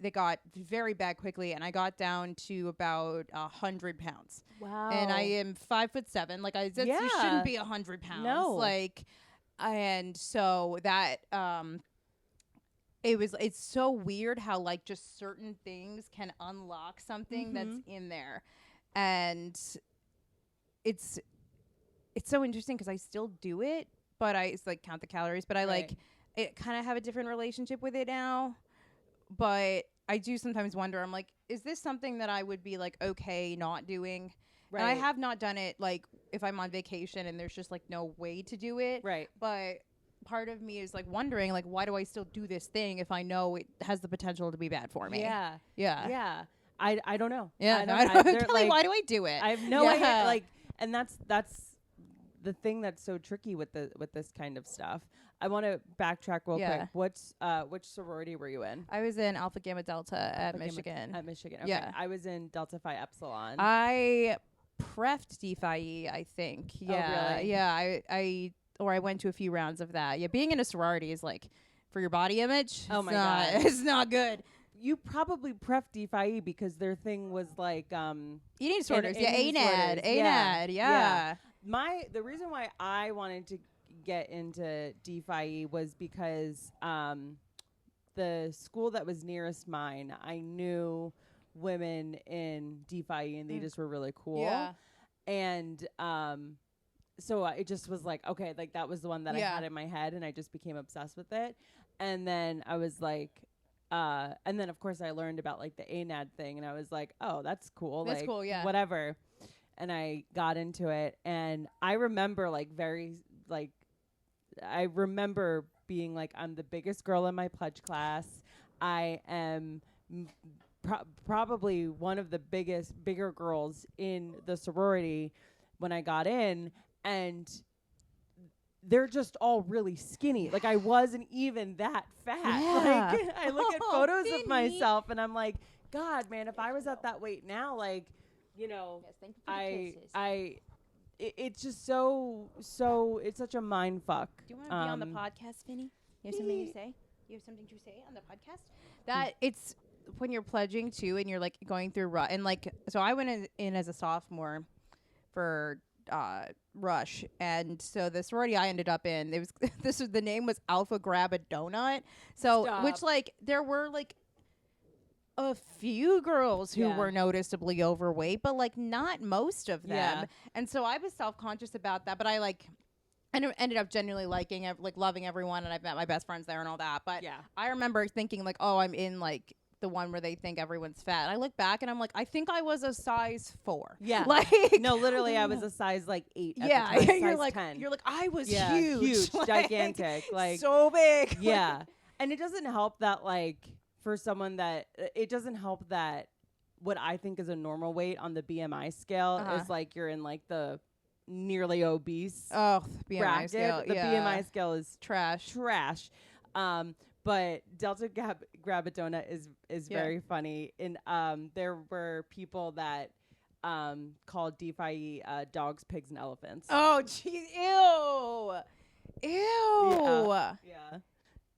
they got very bad quickly, and I got down to about 100 pounds. Wow. And I am 5'7". Like you shouldn't be 100 pounds. No. Like, and so that it's so weird how like just certain things can unlock something that's in there, and it's so interesting because I still do it, but it's like count the calories, but I like it kind of have a different relationship with it now. But I do sometimes wonder, I'm like, is this something that I would be like okay not doing? Right. And I have not done it like if I'm on vacation and there's just like no way to do it. Right. But part of me is like wondering like, why do I still do this thing if I know it has the potential to be bad for me? Yeah. Yeah. Yeah. I don't know. Yeah. Kelly, why do I do it? I have no idea. Like, and that's the thing that's so tricky with this kind of stuff. I want to backtrack real quick. Which sorority were you in? I was in Alpha Gamma Delta at Michigan. At Michigan. Okay. Yeah. I was in Delta Phi Epsilon. I prefed DPhi, I think. Yeah. Oh, really? Yeah. I went to a few rounds of that. Yeah. Being in a sorority is like for your body image. Oh my God. It's not good. You probably pref DPhi because their thing was like eating disorders. Yeah. ANAD. ANAD. Yeah. The reason why I wanted to get into DPhi was because the school that was nearest mine, I knew women in DPhi and they just were really cool. Yeah. And so it just was like, okay, like that was the one that I had in my head, and I just became obsessed with it. And then I was like, and then of course I learned about like the ANAD thing, and I was like, oh, that's cool. That's like, cool, yeah. Whatever. And I got into it, and I remember I remember being like, I'm the biggest girl in my pledge class. I am probably one of the bigger girls in the sorority when I got in, and they're just all really skinny. Like I wasn't even that fat. Yeah. Like I look at photos of myself and I'm like, God, man, if I was at that weight now, like, you know, yes, thank you for the kisses. It's just so it's such a mind fuck. Do you want to be on the podcast, Vinny? You have something to say? You have something to say on the podcast? That it's when you're pledging too, and you're like going through and like, so I went in as a sophomore, for Rush, and so the sorority I ended up in, it was the name was Alpha Grab a Donut. So Stop. which like there were like a few girls who Yeah. were noticeably overweight, but like not most of them. Yeah. And so I was self-conscious about that, but I like ended up genuinely liking like loving everyone, and I've met my best friends there and all that. But Yeah. I remember thinking like, oh, I'm in like the one where they think everyone's fat. And I look back and I'm like, I think I was a size 4. Yeah. Like No, literally, I was a size like 8. yeah, at the time, you're size like 10. you're like I was Yeah, huge, like, gigantic, like so big. yeah. And it doesn't help that like for someone that it doesn't help that what I think is a normal weight on the BMI scale is like you're in like the nearly obese Oh, BMI bracket. scale. The yeah. BMI scale is trash. But Delta Grab a Donut is Yeah. very funny. And there were people that called DeFi dogs, pigs, and elephants. Oh, jeez. Ew.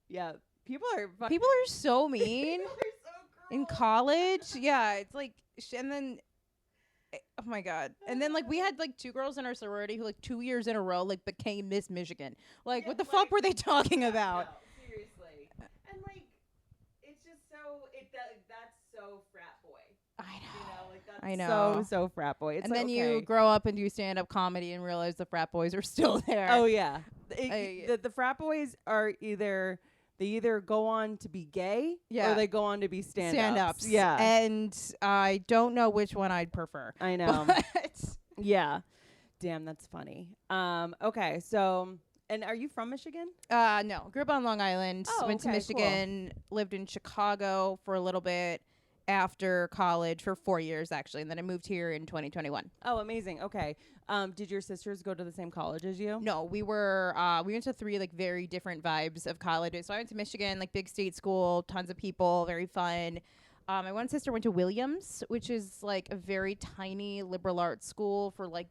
Yeah. People are People are so mean People are so in cruel. college. Yeah, it's like, and then, oh my god. And then like we had like 2 girls in our sorority who like 2 years in a row like became Miss Michigan. Like Yeah, what the like- fuck were they talking about? No, seriously. And like, it's just so that's so frat boy. I You know. know, like that's I know. so frat boy. It's And like, then okay. you grow up and do stand-up comedy and realize the frat boys are still there. Oh yeah. I- The frat boys are either go on to be gay Yeah. or they go on to be stand-ups. Yeah. And I don't know which one I'd prefer. I know. But Yeah. Damn, that's funny. Okay, so and are you from Michigan? no, grew up on Long Island, Oh, went to okay, Michigan, lived in Chicago for a little bit after college for 4 years actually, and then I moved here in 2021. Oh, amazing. Okay. Did your sisters go to the same college as you? No, we went to 3 like very different vibes of colleges. So I went to Michigan, like big state school, tons of people, very fun. My one sister went to Williams, which is like a very tiny liberal arts school for like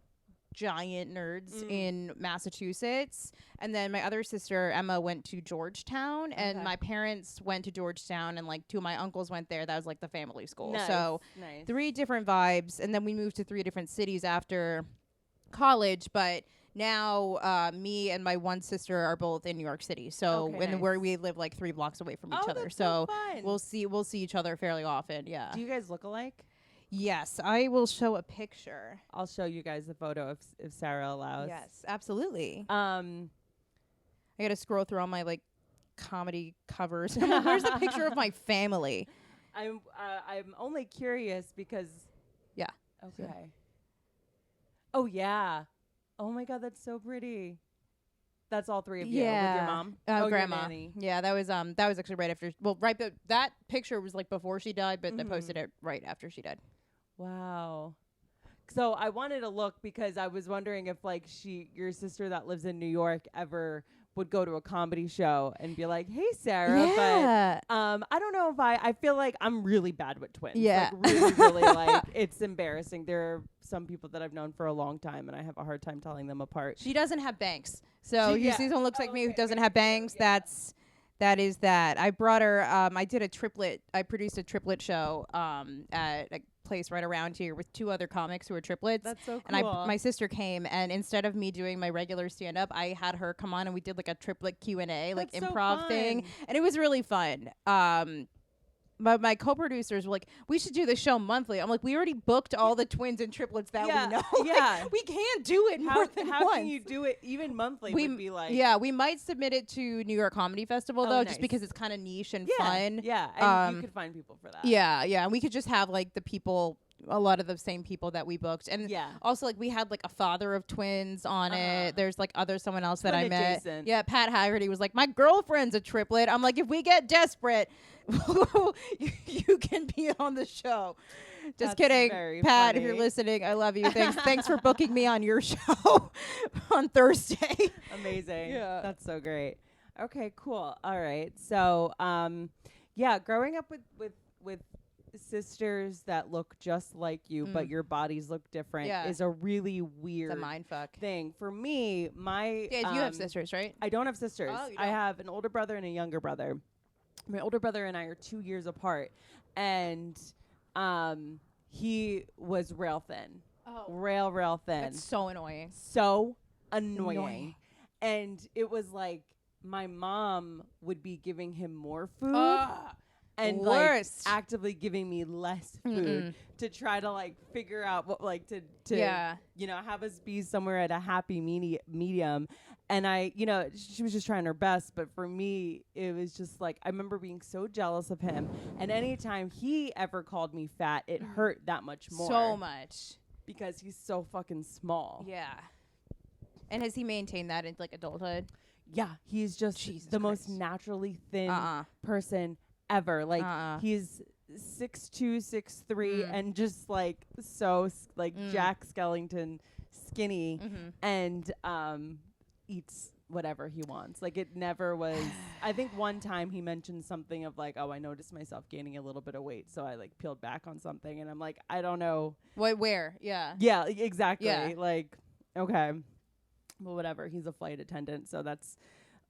giant nerds in Massachusetts. And then my other sister, Emma, went to Georgetown, and Okay. my parents went to Georgetown, and like 2 of my uncles went there. That was like the family school. Nice. So Nice. 3 different vibes. And then we moved to 3 different cities after college, but now me and my one sister are both in New York City. So Okay, and where nice. we live like 3 blocks away from each Oh, other. that's So fun. we'll see each other fairly often. Yeah. Do you guys look alike? Yes, I will show a picture. I'll show you guys the photo if Sarah allows. Yes, absolutely. Um. I got to scroll through all my like comedy covers. I'm like, where's the picture of my family? I'm only curious because. Yeah. Okay. Oh yeah. Oh my God, that's so pretty. That's all 3 of you with your mom. Oh, your grandma. nanny. Yeah, that was actually right after. Well, right, but that picture was like before she died, but I Mhm. posted it right after she died. Wow. So I wanted to look because I was wondering if like your sister that lives in New York ever would go to a comedy show and be like, "Hey Sarah," Yeah. but I don't know if I feel like I'm really bad with twins. Yeah. Like really like it's embarrassing. There are some people that I've known for a long time and I have a hard time telling them apart. She doesn't have bangs. So She- you yeah. see someone looks like me who Okay, doesn't good have for you, bangs, yeah. that is that. I brought her I did a triplet. I produced a triplet show at a place right around here with 2 other comics who are triplets. That's so cool. And my sister came, and instead of me doing my regular stand up, I had her come on and we did like a triplet Q&A, like That's so improv thing, fun. and it was really fun. My co-producers were like, we should do the show monthly. I'm like, we already booked all the twins and triplets that Yeah, we know. Like, yeah. we can't do it more than how once. can you do it even monthly? We Would be like yeah, we might submit it to New York Comedy Festival Oh, though, nice. just because it's kind of niche and yeah, fun. Yeah, and you Um, could find people for that. Yeah, and we could just have like the people, a lot of the same people that we booked, and Yeah. also like we had like a father of twins on Uh-huh. it. There's like someone else that I Twin met. adjacent. Yeah, Pat Haggerty was like, my girlfriend's a triplet. I'm like, if we get desperate, you can be on the show. Just That's kidding, very Pat. If you're funny. listening, I love you. Thanks for booking me on your show on Thursday. Amazing. Yeah. That's so great. Okay, cool. All right. So, yeah, growing up with sisters that look just like you, but your bodies look different Yeah. is a really weird It's a mind fuck. thing. For me, my Yeah, you have sisters, right? I don't have sisters. Oh, you I don't? have an older brother and a younger brother. My older brother and I are 2 years apart, and he was rail thin. Oh, real thin. that's so annoying. So annoying. And it was like my mom would be giving him more food and like Worst. actively giving me less food to try to like figure out what like to Yeah. you know, have us be somewhere at a happy medium. And I, you know, she was just trying her best, but for me it was just like I remember being so jealous of him, and anytime he ever called me fat it hurt that much more. So much. Because he's so fucking small. Yeah. And has he maintained that into like adulthood? Yeah, he's just Jesus the Christ. most naturally thin Uh-uh. person ever. Like he's 6'2", 6'3", and just like so like Jack Skellington skinny, and eats whatever he wants. Like it never was. I think one time he mentioned something of like, oh, I noticed myself gaining a little bit of weight, so I like peeled back on something, and I'm like, I don't know. What? Where? Yeah. Yeah, exactly. Yeah. Like, okay. Well, whatever. He's a flight attendant, so that's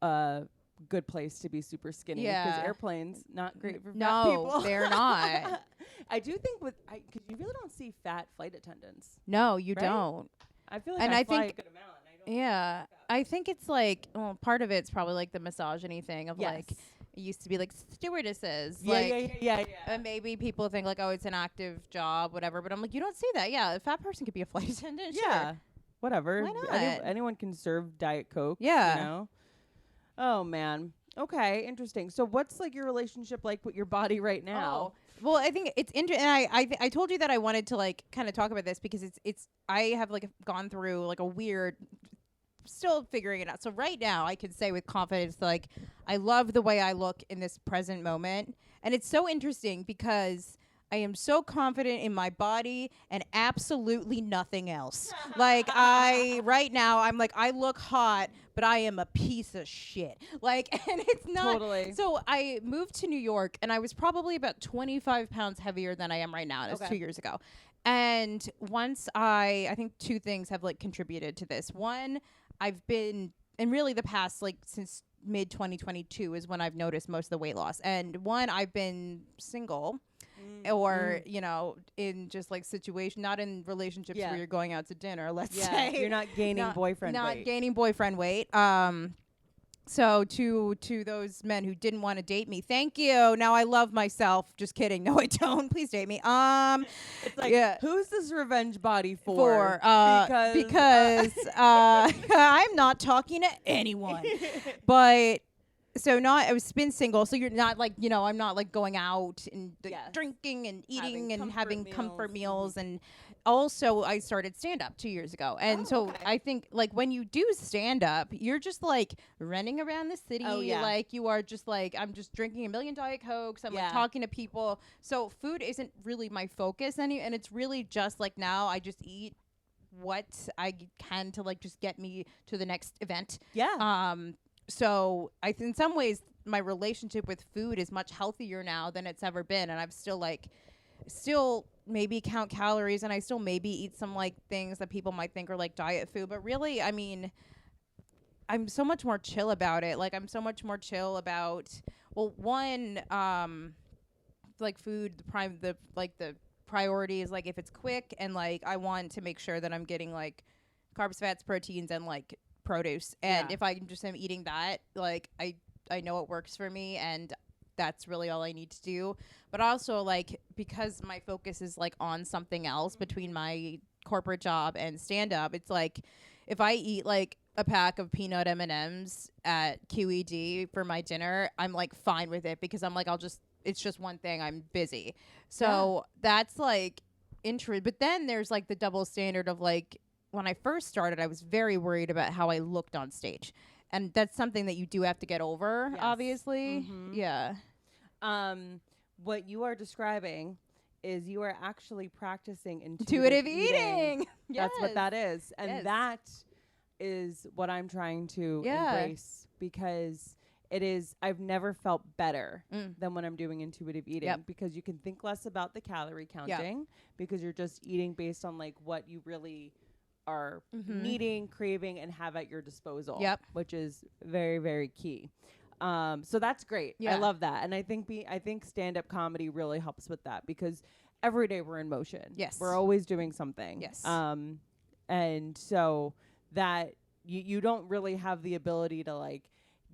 a good place to be super skinny. Yeah. Because airplanes, not great for fat No, people. they're not. I do think because you really don't see fat flight attendants. No, you Right? don't. I feel like And I I fly think- a good amount. And I don't Yeah. look up. I think it's like, well, part of it's probably like the misogyny thing of Yes. like, it used to be like stewardesses. Yeah, like, yeah. And maybe people think like, oh, it's an active job, whatever. But I'm like, you don't see that. Yeah, a fat person could be a flight attendant. Yeah. Sure. Whatever. Why not? Anyone can serve Diet Coke. Yeah. You know? Oh, man. Okay, interesting. So what's like your relationship like with your body right now? Oh. Well, I think it's interesting. And I told you that I wanted to like kind of talk about this because it's I have like gone through like a weird, still figuring it out. So right now I can say with confidence like I love the way I look in this present moment, and it's so interesting because I am so confident in my body and absolutely nothing else. Like right now I'm like I look hot, but I am a piece of shit. Like, and it's not. Totally. So I moved to New York and I was probably about 25 pounds heavier than I am right now. And it was Okay. 2 years ago. And once I think two things have like contributed to this. One, I've been, and really the past like since mid 2022 is when I've noticed most of the weight loss. And one, I've been single. Or you know, in just like situation, not in relationships Yeah. where you're going out to dinner. Let's Yeah, say you're not gaining boyfriend not weight. gaining boyfriend weight. So to those men who didn't want to date me, thank you. Now I love myself. Just kidding. No, I don't. Please date me. It's like, yeah. who's this revenge body for? Because I'm not talking to anyone. But so not I was been single, so you're not like, you know, I'm not like going out and Yes. drinking and eating Having and having comfort meals. meals. And also I started stand up 2 years ago. And so okay. I think like when you do stand up, you're just like running around the city. Oh, yeah. Like you are just like, I'm just drinking a million Diet Cokes. I'm Yeah. like talking to people. So food isn't really my focus and it's really just like now I just eat what I can to like just get me to the next event. Yeah. So I in some ways my relationship with food is much healthier now than it's ever been, and I'm still maybe count calories, and I still maybe eat some like things that people might think are like diet food, but really, I mean, I'm so much more chill about it. Like I'm so much more chill about one like food the priority is like if it's quick and like I want to make sure that I'm getting like carbs, fats, proteins, and like produce. And Yeah. if I just am eating that, like I know it works for me, and that's really all I need to do. But also like because my focus is like on something else between my corporate job and stand up, it's like if I eat like a pack of peanut M&Ms at QED for my dinner, I'm like fine with it because I'm like it's just one thing, I'm busy. So that's like but then there's like the double standard of like when I first started, I was very worried about how I looked on stage. And that's something that you do have to get over, Yes. obviously. Yeah. What you are describing is you are actually practicing Intuitive eating. That's what that is. And Yes. that is what I'm trying to Yeah. embrace, because I've never felt better than when I'm doing intuitive eating, Yep. because you can think less about the calorie counting because you're just eating based on like what you really are needing, craving, and have at your disposal. Yep. Which is very, very key. So that's great. I Yeah. love that. And I think stand-up comedy really helps with that, because every day we're in motion. Yes. We're always doing something. Yes. And so that you don't really have the ability to like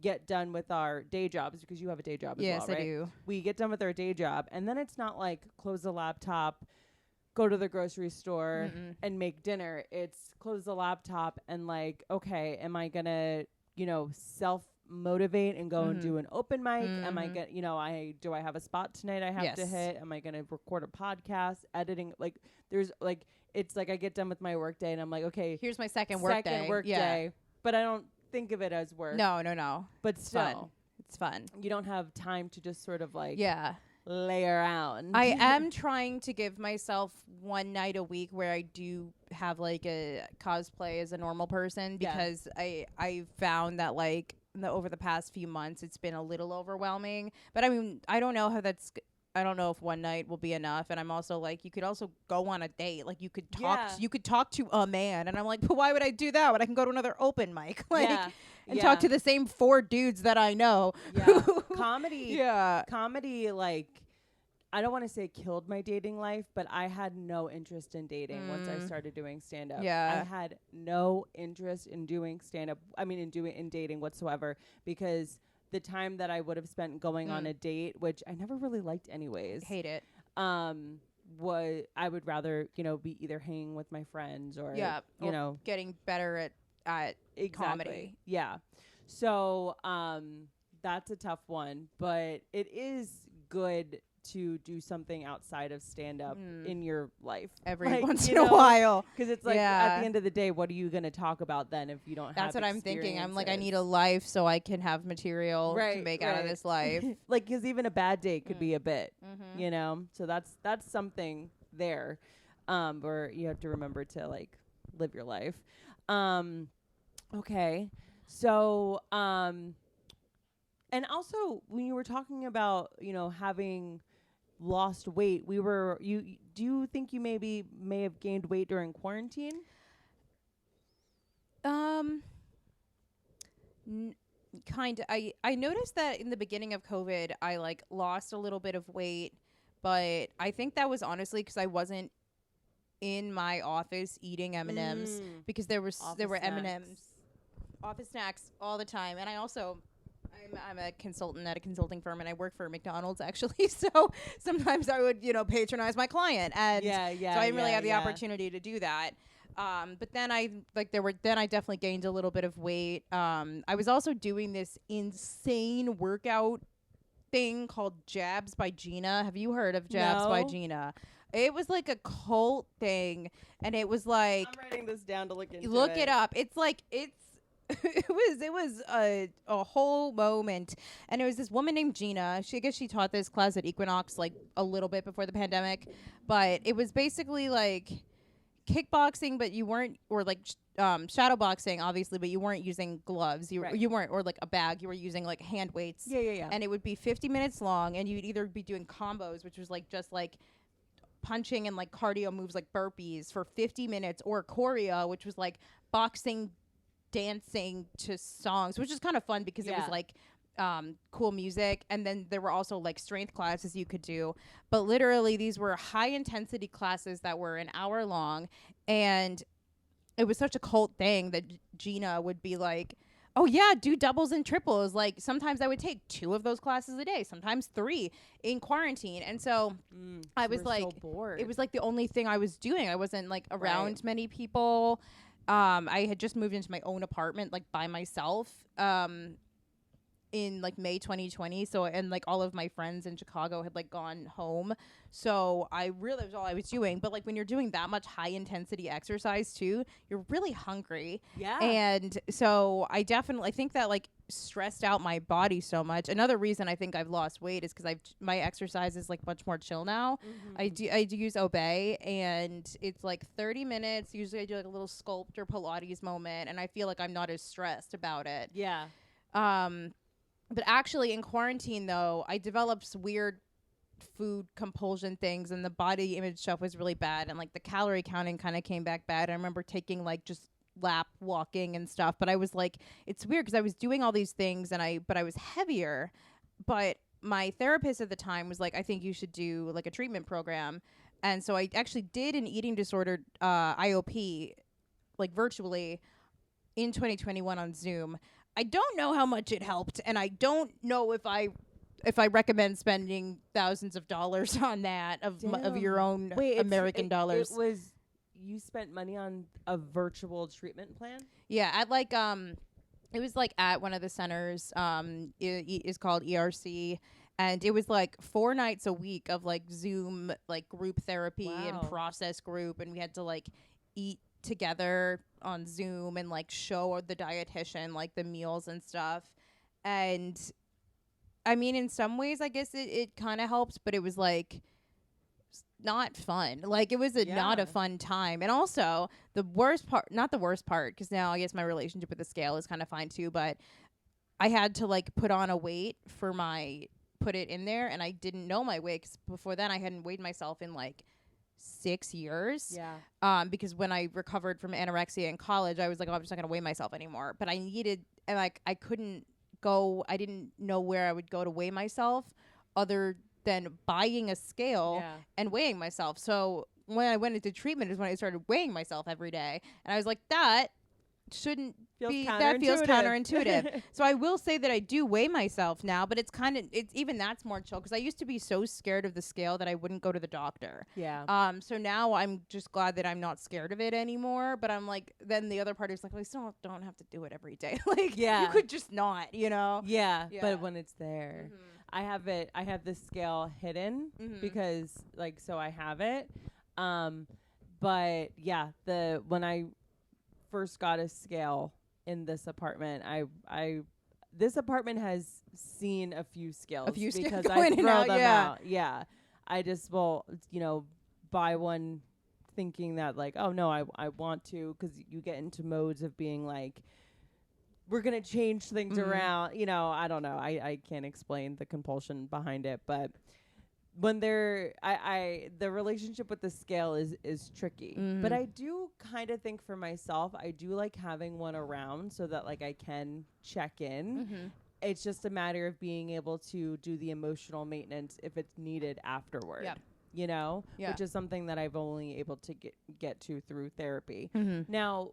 get done with our day jobs because you have a day job as well, right? Yes, I do. We get done with our day job and then it's not like close the laptop, go to the grocery store and make dinner. It's close the laptop and like, okay, am I going to, self motivate and go and do an open mic? Am I going to, do I have a spot tonight I have to hit? Am I going to record a podcast, editing? Like there's like, it's like I get done with my work day and I'm like, okay, here's my second work day. But I don't think of it as work. No. But still, fun. It's fun. You don't have time to just sort of like Yeah. lay around. I am trying to give myself one night a week where I do have like a cosplay as a normal person because I found that like over the past few months it's been a little overwhelming. But I mean, I don't know how that's I don't know if one night will be enough. And I'm also like, you could also go on a date. Like you could talk to a man. And I'm like, but why would I do that when I can go to another open mic? Like and talk to the same 4 dudes that I know. Yeah. Comedy, like, I don't want to say killed my dating life, but I had no interest in dating once I started doing stand up. Yeah. I had no interest in doing stand up. I mean, in dating whatsoever, because the time that I would have spent going on a date, which I never really liked anyways. Hate it. Was I would rather, be either hanging with my friends or, getting better at comedy. Yeah. So, that's a tough one, but it is good to do something outside of stand up in your life every once in a while, because it's like at the end of the day, what are you going to talk about then if you don't that's have what I'm thinking. I'm like, I need a life so I can have material to make out of this life. Like, because even a bad date could be a bit, so that's something there where you have to remember to like live your life. Okay, so and also when you were talking about having lost weight, do you think you may have gained weight during quarantine? Kind of. I noticed that in the beginning of COVID I like lost a little bit of weight, but I think that was honestly because I wasn't in my office eating M&Ms because there were M&Ms, office snacks all the time. And I also I'm a consultant at a consulting firm, and I work for McDonald's actually. So sometimes I would, patronize my client, and so I didn't really have the opportunity to do that. But then I definitely gained a little bit of weight. I was also doing this insane workout thing called Jabs by Gina. Have you heard of Jabs by Gina? It was like a cult thing, and it was like, I'm writing this down to look into it. Look it up. It's like it was a whole moment. And it was this woman named Gina. I guess she taught this class at Equinox like a little bit before the pandemic, but it was basically like kickboxing, but you weren't, or like shadow boxing obviously, but you weren't using gloves. You weren't, or like a bag. You were using like hand weights. Yeah. And it would be 50 minutes long, and you'd either be doing combos, which was like just like punching and like cardio moves like burpees for 50 minutes, or choreo, which was like boxing, dancing to songs, which is kind of fun because it was like cool music. And then there were also like strength classes you could do, but literally these were high intensity classes that were an hour long. And it was such a cult thing that Gina would be like, oh yeah, do doubles and triples. Like sometimes I would take 2 of those classes a day, sometimes 3 in quarantine. And so I was like, so bored. It was like the only thing I was doing. I wasn't like around many people. I had just moved into my own apartment like by myself in like May 2020. So, and like all of my friends in Chicago had like gone home. So I really, that was all I was doing. But like when you're doing that much high intensity exercise too, you're really hungry. Yeah. And so I think that like stressed out my body so much. Another reason I think I've lost weight is because my exercise is like much more chill now. I do use Obey, and it's like 30 minutes. Usually I do like a little sculpt or Pilates moment, and I feel like I'm not as stressed about it. Yeah. But actually in quarantine though, I developed weird food compulsion things, and the body image stuff was really bad, and like the calorie counting kind of came back bad. I remember taking like just lap walking and stuff, but I was like, it's weird because I was doing all these things but I was heavier. But my therapist at the time was like, I think you should do like a treatment program. And so I actually did an eating disorder IOP like virtually in 2021 on Zoom. I don't know how much it helped, and I don't know if I recommend spending thousands of dollars on that of your Damn. own Wait, American dollars. It was you spent money on a virtual treatment plan? Yeah, at like it was like at one of the centers. It is called ERC, and it was like 4 nights a week of like Zoom like group therapy and Wow. process group, and we had to like eat together on Zoom and like show the dietitian like the meals and stuff. And I mean, in some ways, I guess it kind of helps, but it was like not fun. Like it was not a Yeah. fun time. And also the worst part, not the worst part, because now I guess my relationship with the scale is kind of fine too. But I had to like put on a weight for put it in there, and I didn't know my weight 'cause before then I hadn't weighed myself in like 6 years. Yeah. Because when I recovered from anorexia in college, I was like, oh, I'm just not gonna weigh myself anymore. But I needed, and like I couldn't go. I didn't know where I would go to weigh myself, other than buying a scale Yeah. and weighing myself. So when I went into treatment is when I started weighing myself every day, and I was like, that shouldn't Feels that feels counterintuitive. counterintuitive. So I will say that I do weigh myself now, but it's even that's more chill because I used to be so scared of the scale that I wouldn't go to the doctor. Yeah. So now I'm just glad that I'm not scared of it anymore. But I'm like, then the other part is like, well, I still don't have to do it every day. Like, Yeah. you could just not, you know. Yeah, Yeah. but when it's there, I have the scale hidden Mhm. because like so I have it. But yeah, when I first got a scale in this apartment, I this apartment has seen a few scales because I going in and throw out, them yeah. out. Yeah. I just will, buy one thinking that like, oh no, I want to, cuz you get into modes of being like we're going to change things Mhm. around. I don't know. I can't explain the compulsion behind it, but when the relationship with the scale is tricky. But Mhm. I do kind of think for myself, I do like having one around so that like I can check in. Mhm. It's just a matter of being able to do the emotional maintenance if it's needed afterward. Yep. Yeah. Yeah. Which is something that I've only able to get to through therapy. Mhm. Now,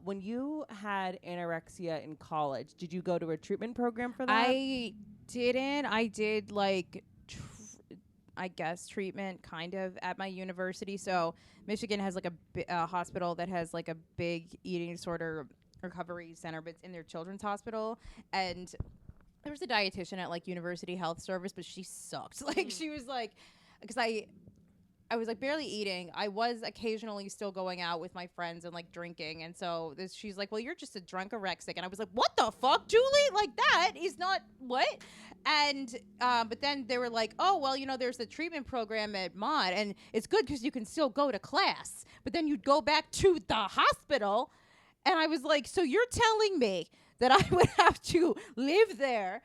when you had anorexia in college, did you go to a treatment program for that? I didn't. I did like I guess treatment kind of at my university. So Michigan has like a hospital that has like a big eating disorder recovery center, but it's in their children's hospital. And there was a dietitian at like University Health Service, but she sucked. Like she was like, because I was like barely eating. I was occasionally still going out with my friends and like drinking. And so she's like, well, you're just a drunk anorexic. And I was like, what the fuck, Julie? Like that is not what? And, but then they were like, oh, well, there's a treatment program at Mod and it's good because you can still go to class, but then you'd go back to the hospital. And I was like, so you're telling me that I would have to live there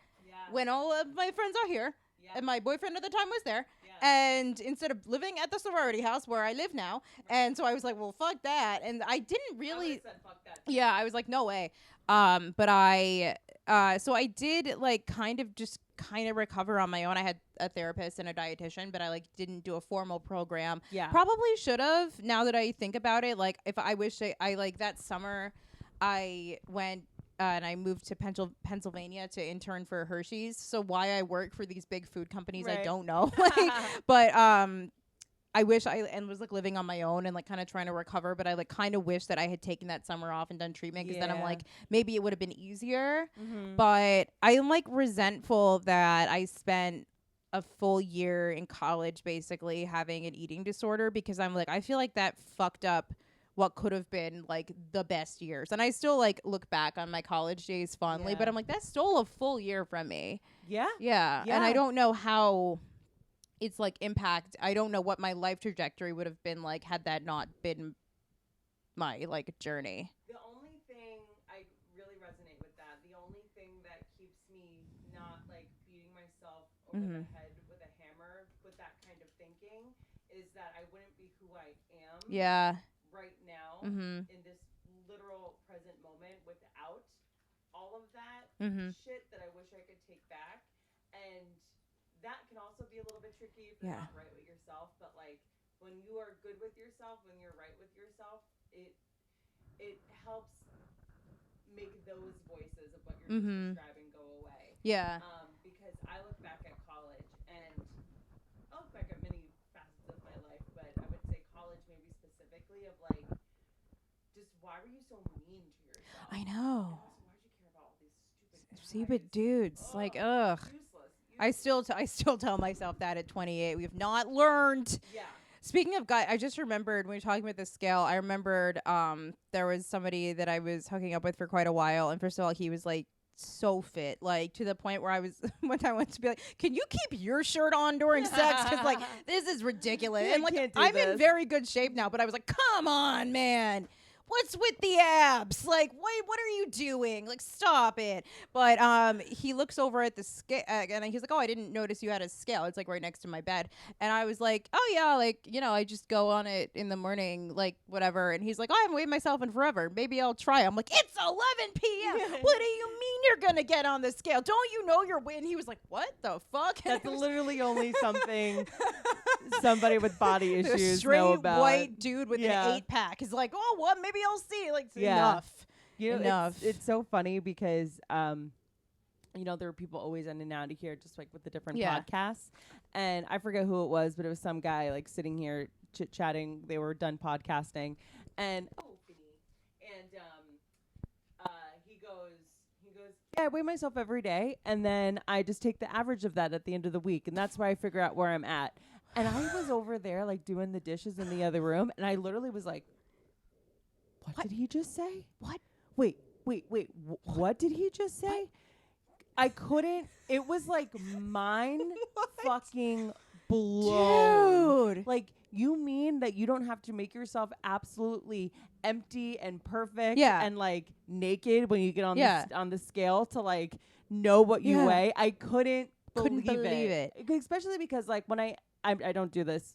when all of my friends are here and my boyfriend at the time was there. And instead of living at the sorority house where I live now, and so I was like, well, fuck that. And I didn't really. said fuck that. Yeah, I was like, no way. But so I did like kind of recover on my own. I had a therapist and a dietitian, but I like didn't do a formal program. Yeah. Probably should have. Now that I think about it, like if I wish I like that summer, I went. And I moved to Pennsylvania to intern for Hershey's. So why I work for these big food companies, I Right. don't know. But I wish and was like living on my own and like kind of trying to recover. But I like kind of wish that I had taken that summer off and done treatment because then I'm Yeah. like maybe it would have been easier. Mm-hmm. But I'm like resentful that I spent a full year in college basically having an eating disorder because I'm like I feel like that fucked up what could have been like the best years. And I still like look back on my college days fondly, Yeah. but I'm like, that stole a full year from me. Yeah. Yeah. And Yeah. I don't know how it's like I don't know what my life trajectory would have been like had that not been my like journey. The only thing I really resonate with that, the only thing that keeps me not like beating myself over the head with a hammer with that kind of thinking is that I wouldn't be who I am Yeah. right now Mhm. in this literal present moment without all of that Mhm. shit that I wish I could take back. And that can also be a little bit tricky if you're Yeah. not right with yourself, but like when you are good with yourself, when you're right with yourself, it helps make those voices of what you're just describing go away. Yeah. Because I look back at college, and I look back at many facets of my life, but I would say college maybe specifically of like, just why were you so mean to yourself? I know. And also, why'd you care about all these Stupid guys? dudes. Like, ugh. Useless. I still tell myself that at 28. We have not learned. Yeah. Speaking of guy, I just remembered when we were talking about the scale. I remembered there was somebody that I was hooking up with for quite a while, and first of all, he was like so fit, like to the point where I was when I went to be like, "Can you keep your shirt on during sex?" Because like this is ridiculous. Yeah, and like I'm in very good shape now, but I was like, "Come on, man." What's with the abs? Like, wait, what are you doing? Like, stop it. But he looks over at the scale, and he's like, "Oh, I didn't notice you had a scale. It's like right next to my bed." And I was like, "Oh yeah, like I just go on it in the morning, like whatever." And he's like, "Oh, I haven't weighed myself in forever. Maybe I'll try." I'm like, "It's 11 p.m. What do you mean you're gonna get on the scale? Don't you know you're weighing?" He was like, "What the fuck?" That's literally only something somebody with body A issues straight know about. white dude with an 8-pack is like, "Oh, what? Maybe I'll see." Like, enough. Enough. It's so funny because there are people always in and out of here just like with the different podcasts. And I forget who it was, but it was some guy like sitting here chit-chatting. They were done podcasting. And he goes, "Yeah, I weigh myself every day, and then I just take the average of that at the end of the week, and that's where I figure out where I'm at." And I was over there like doing the dishes in the other room, and I literally was like, what did he just say? What? Wait. What did he just say? I couldn't. It was like mind fucking blown. Dude. Like, you mean that you don't have to make yourself absolutely empty and perfect and like naked when you get on the scale to like know what you weigh? I couldn't believe it. Especially because like when I don't do this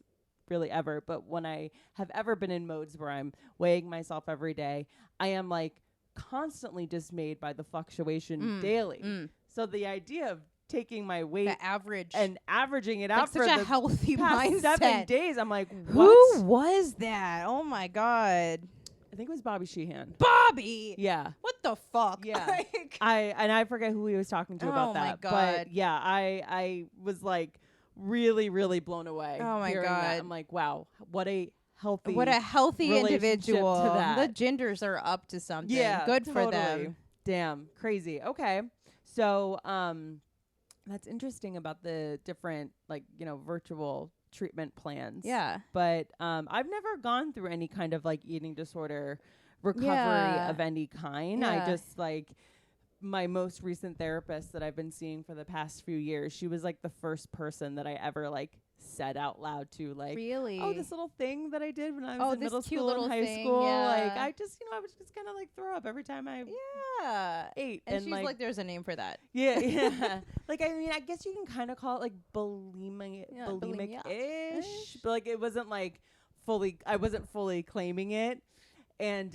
really ever, but when I have ever been in modes where I'm weighing myself every day, I am like constantly dismayed by the fluctuation daily. So the idea of taking my weight, the average, and averaging it like out for such a the healthy past mindset. 7 days, I'm like, what? Who was that? Oh my god, I think it was Bobby Sheehan. Bobby. Yeah. What the fuck? Yeah. I forget who he was talking to about that. Oh my god. But yeah, I was like really, really blown away. Oh my hearing god. That. I'm like, wow, what a healthy individual. to that. The genders are up to something. Yeah, good totally. for them. Damn, crazy. Okay, so that's interesting about the different virtual treatment plans. Yeah, but I've never gone through any kind of like eating disorder recovery of any kind. Yeah. I just like my most recent therapist that I've been seeing for the past few years. She was like the first person that I ever like said out loud to, like, really? Oh, this little thing that I did when I was in this middle cute school little and high thing, school. yeah. Like I was just gonna like throw up every time I ate. And she's like, there's a name for that. Yeah. Like, I mean, I guess you can kind of call it like bulimic-ish, but like it wasn't like I wasn't fully claiming it. And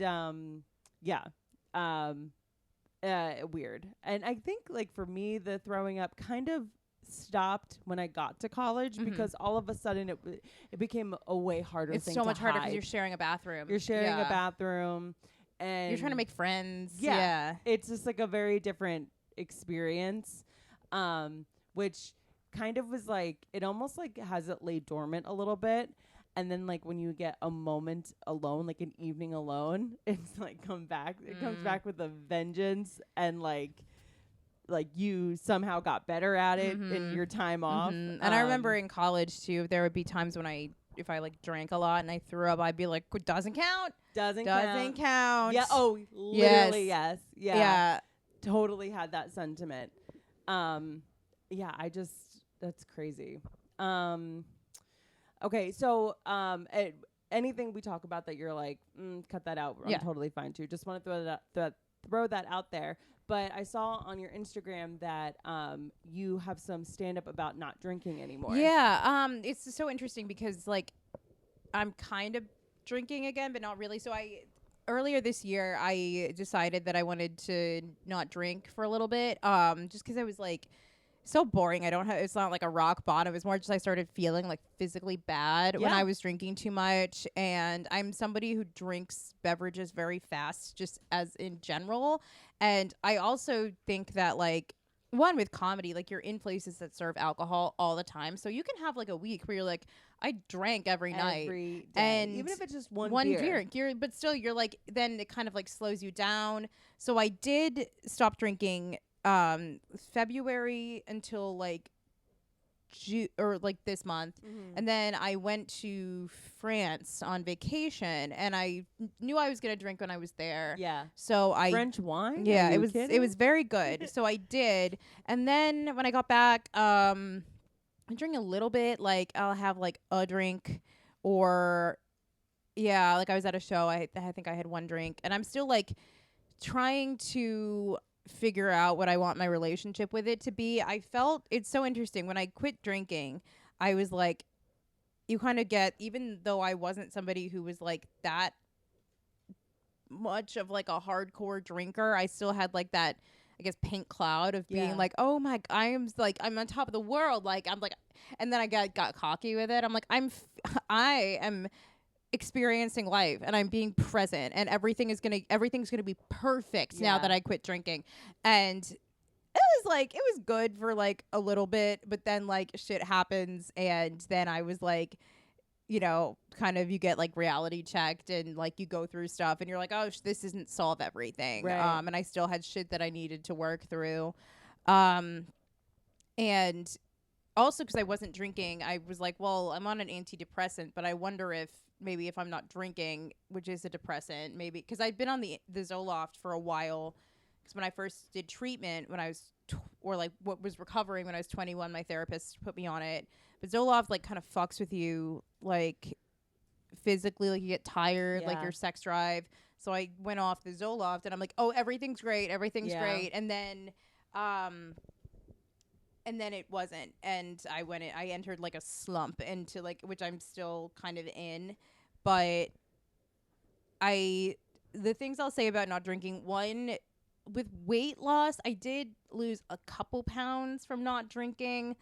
weird. And I think like for me, the throwing up kind of stopped when I got to college because all of a sudden it became a way harder thing to hide. It's so much harder because you're sharing a bathroom. You're sharing a bathroom. And you're trying to make friends. Yeah. It's just like a very different experience, which kind of was like, it almost like has it laid dormant a little bit. And then like when you get a moment alone, like an evening alone, it's like it comes back with a vengeance, and like you somehow got better at it in your time off. And I remember in college too, there would be times when if I like drank a lot and I threw up, I'd be like, doesn't count. Doesn't count. Yeah. Oh, literally. Yes. Yeah. Totally had that sentiment. Yeah. That's crazy. Okay. So, anything we talk about that you're like, cut that out. I'm totally fine too. Just want to throw that out there. But I saw on your Instagram that you have some stand-up about not drinking anymore. Yeah, it's so interesting because, like, I'm kind of drinking again, but not really. So earlier this year, I decided that I wanted to not drink for a little bit, just because I was, like, so boring. I don't have. It's not like a rock bottom. It's more just I started feeling like physically bad when Yeah. I was drinking too much. And I'm somebody who drinks beverages very fast, just as in general. And I also think that like one with comedy, like you're in places that serve alcohol all the time, so you can have like a week where you're like, I drank every night. Every day. And even if it's just one beer. beer. But still, you're like, then it kind of like slows you down. So I did stop drinking February until like or like this month. And then I went to France on vacation, and I knew I was gonna drink when I was there. Yeah. So I French wine? yeah, Are it you was kidding? very good. So I did. And then when I got back, I drink a little bit. Like I'll have like a drink, or yeah, like I was at a show. I think I had one drink, and I'm still like trying to figure out what I want my relationship with it to be. I felt it's so interesting when I quit drinking. I was like, you kind of get, even though I wasn't somebody who was like that much of like a hardcore drinker, I still had like that, I guess, pink cloud of being Yeah. like, oh my, I am like, I'm on top of the world. Like I'm like, and then I got cocky with it. I'm like, I am experiencing life, and I'm being present, and everything's gonna be perfect now Yeah. that I quit drinking. And it was like, it was good for like a little bit, but then like shit happens, and then I was like, you know, kind of, you get like reality checked, and like you go through stuff, and you're like, oh, this doesn't solve everything. Right. And I still had shit that I needed to work through. And also, because I wasn't drinking, I was like, well, I'm on an antidepressant, but I wonder if maybe if I'm not drinking, which is a depressant, maybe because I'd been on the Zoloft for a while. Because when I first did treatment, when I was or like what was recovering when I was 21, my therapist put me on it. But Zoloft like kind of fucks with you like physically, like you get tired, like Yeah. your sex drive. So I went off the Zoloft, and I'm like, oh, everything's great, Yeah. great, and then it wasn't, and I entered like a slump into like, which I'm still kind of in. But the things I'll say about not drinking, one, with weight loss, I did lose a couple pounds from not drinking,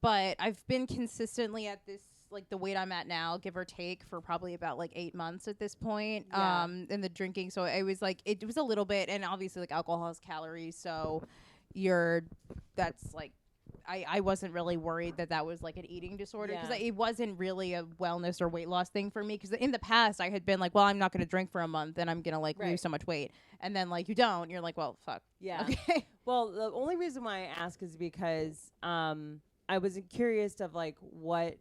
but I've been consistently at this, like the weight I'm at now, give or take, for probably about like 8 months at this point. Yeah. In the drinking, so it was like, it was a little bit, and obviously like alcohol has calories, so that's like, I wasn't really worried that was like an eating disorder, because Yeah. it wasn't really a wellness or weight loss thing for me. Because in the past I had been like, well, I'm not going to drink for a month, and I'm going to like Right. lose so much weight. And then like you don't, you're like, well, fuck. Yeah. Okay. Well, the only reason why I ask is because I was curious of like what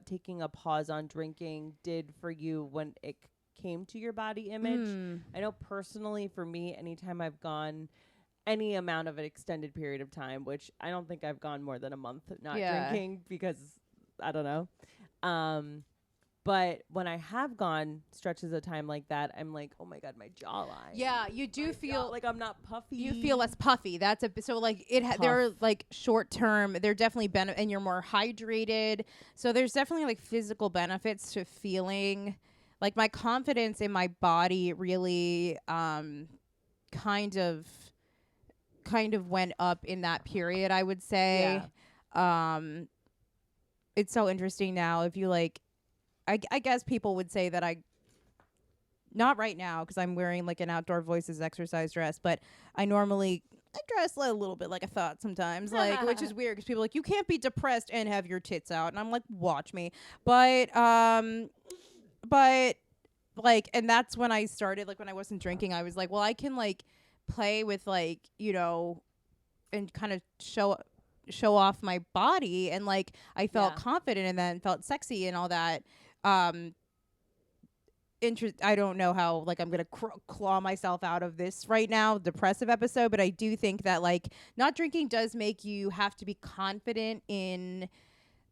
taking a pause on drinking did for you when it came to your body image. I know personally for me, anytime I've gone any amount of an extended period of time, which I don't think I've gone more than a month not Yeah. drinking, because I don't know. But when I have gone stretches of time like that, I'm like, oh my God, my jawline. Yeah, you do My feel like I'm not puffy. you feel less puffy. That's so like there are like short term. They're definitely and you're more hydrated. So there's definitely like physical benefits to feeling like my confidence in my body really kind of went up in that period, I would say. It's so interesting now. If you like, I guess people would say that not right now, because I'm wearing like an Outdoor Voices exercise dress, but I dress a little bit like a thought sometimes, like, which is weird because people are like, you can't be depressed and have your tits out, and I'm like, watch me. But like, and that's when I started, like when I wasn't drinking, I was like, well, I can like play with like, you know, and kind of show off my body, and like I felt confident in that and felt sexy and all that. I don't know how like I'm gonna claw myself out of this right now, depressive episode, but I do think that like not drinking does make you have to be confident in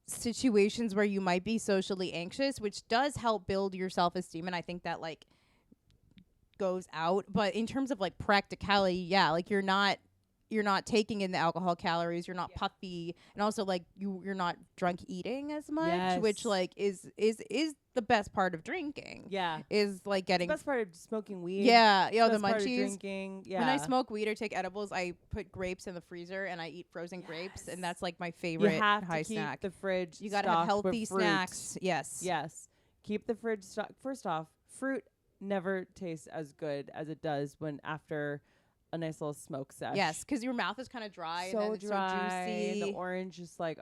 situations where you might be socially anxious, which does help build your self-esteem, and I think that like goes out. But in terms of like practicality, yeah, like you're not you're not taking in the alcohol calories, you're not puffy, and also like you're not drunk eating as much, which Yes. like is the best part of drinking. Yeah. Is like It's the getting best part of smoking weed. yeah, It's you know, the the best part of munchies. drinking. Yeah. When I smoke weed or take edibles, I put grapes in the freezer and I eat frozen grapes, and that's like my you favorite have high to keep snack. the fridge. You gotta have stocked with healthy fruit. snacks. Yes. Yes. Keep the fridge stocked. First off, fruit never tastes as good as it does when after a nice little smoke sesh. Yes, because your mouth is kind of dry So and then it's dry. so juicy. The orange is like,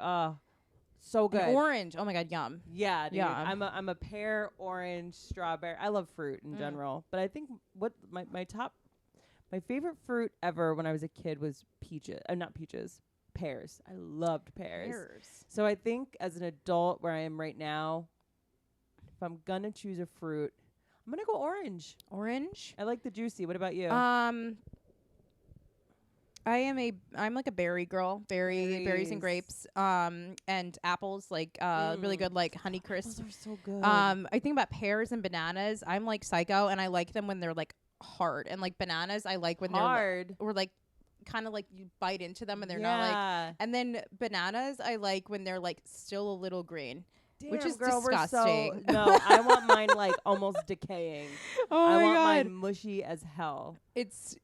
so good. And orange. Oh my god, yum. Yeah, dude. Yum. I'm a pear, orange, strawberry. I love fruit in general, but I think what my favorite fruit ever when I was a kid was peaches. Not peaches, pears. I loved pears. So I think as an adult where I am right now, if I'm gonna choose a fruit, I'm gonna go orange. Orange. I like the juicy. What about you? I'm like a berry girl. Berries and grapes. And apples, like really good like Honey Crisp. Those are so good. I think about pears and bananas. I'm like psycho, and I like them when they're like hard. And like bananas, I like when hard. they're or like kind of like you bite into them and they're not like. And then bananas, I like when they're like still a little green. Damn, which is girl, disgusting. No, I want mine like almost decaying. I want mine mushy as hell. It's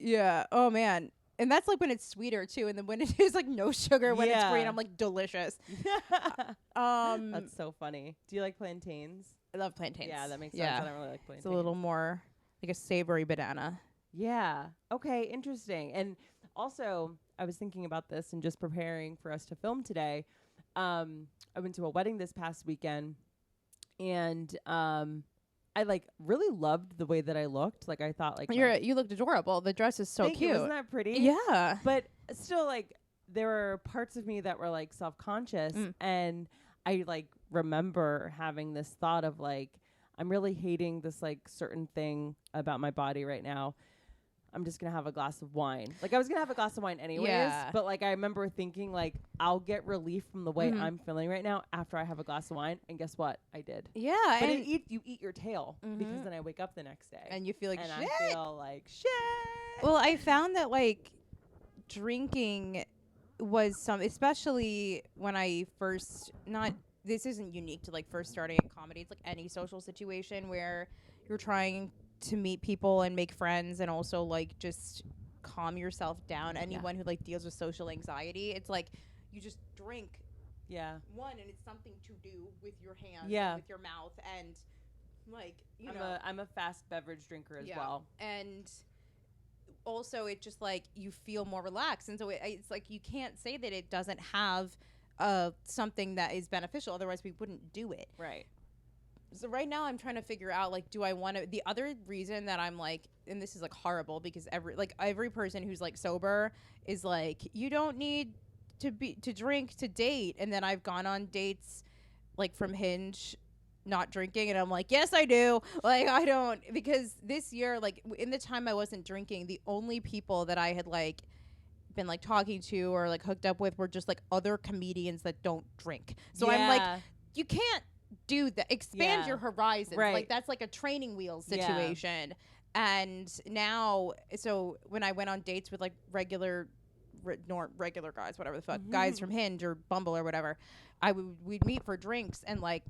oh man. And that's like when it's sweeter too, and then when it is like no sugar when it's green, I'm like delicious. That's so funny. Do you like plantains? I love plantains. Yeah, that makes sense. I don't really like plantains. It's a little more like a savory banana. Yeah. Okay, interesting. And also, I was thinking about this and just preparing for us to film today. I went to a wedding this past weekend, and I like really loved the way that I looked. Like I thought like you looked adorable. The dress is so cute. Isn't that pretty? Yeah. But still like there were parts of me that were like self-conscious, and I like remember having this thought of like I'm really hating this like certain thing about my body right now. I'm just going to have a glass of wine. Like I was going to have a glass of wine anyways, but like I remember thinking like I'll get relief from the way I'm feeling right now after I have a glass of wine. And guess what? I did. Yeah. But you eat your tail because then I wake up the next day. And you feel like shit. I feel like shit. Well, I found that like drinking was especially when I first, this isn't unique to like first starting in comedy. It's like any social situation where you're trying to meet people and make friends and also like just calm yourself down. Anyone who like deals with social anxiety, it's like you just drink one, and it's something to do with your hands and with your mouth, and like I'm a fast beverage drinker as well, and also it just like you feel more relaxed, and so it's like you can't say that it doesn't have something that is beneficial, otherwise we wouldn't do it. Right. So right now I'm trying to figure out like, do I want to? The other reason that I'm like, and this is like horrible because every person who's like sober is like, you don't need to drink to date. And then I've gone on dates like from Hinge, not drinking, and I'm like, yes I do. Like I don't, because this year like in the time I wasn't drinking, the only people that I had like been like talking to or like hooked up with were just like other comedians that don't drink. So I'm like, you can't do that. Expand your horizons. Right. Like that's like a training wheels situation. And now, so when I went on dates with like regular guys, whatever the fuck, guys from Hinge or Bumble or whatever, we'd meet for drinks, and like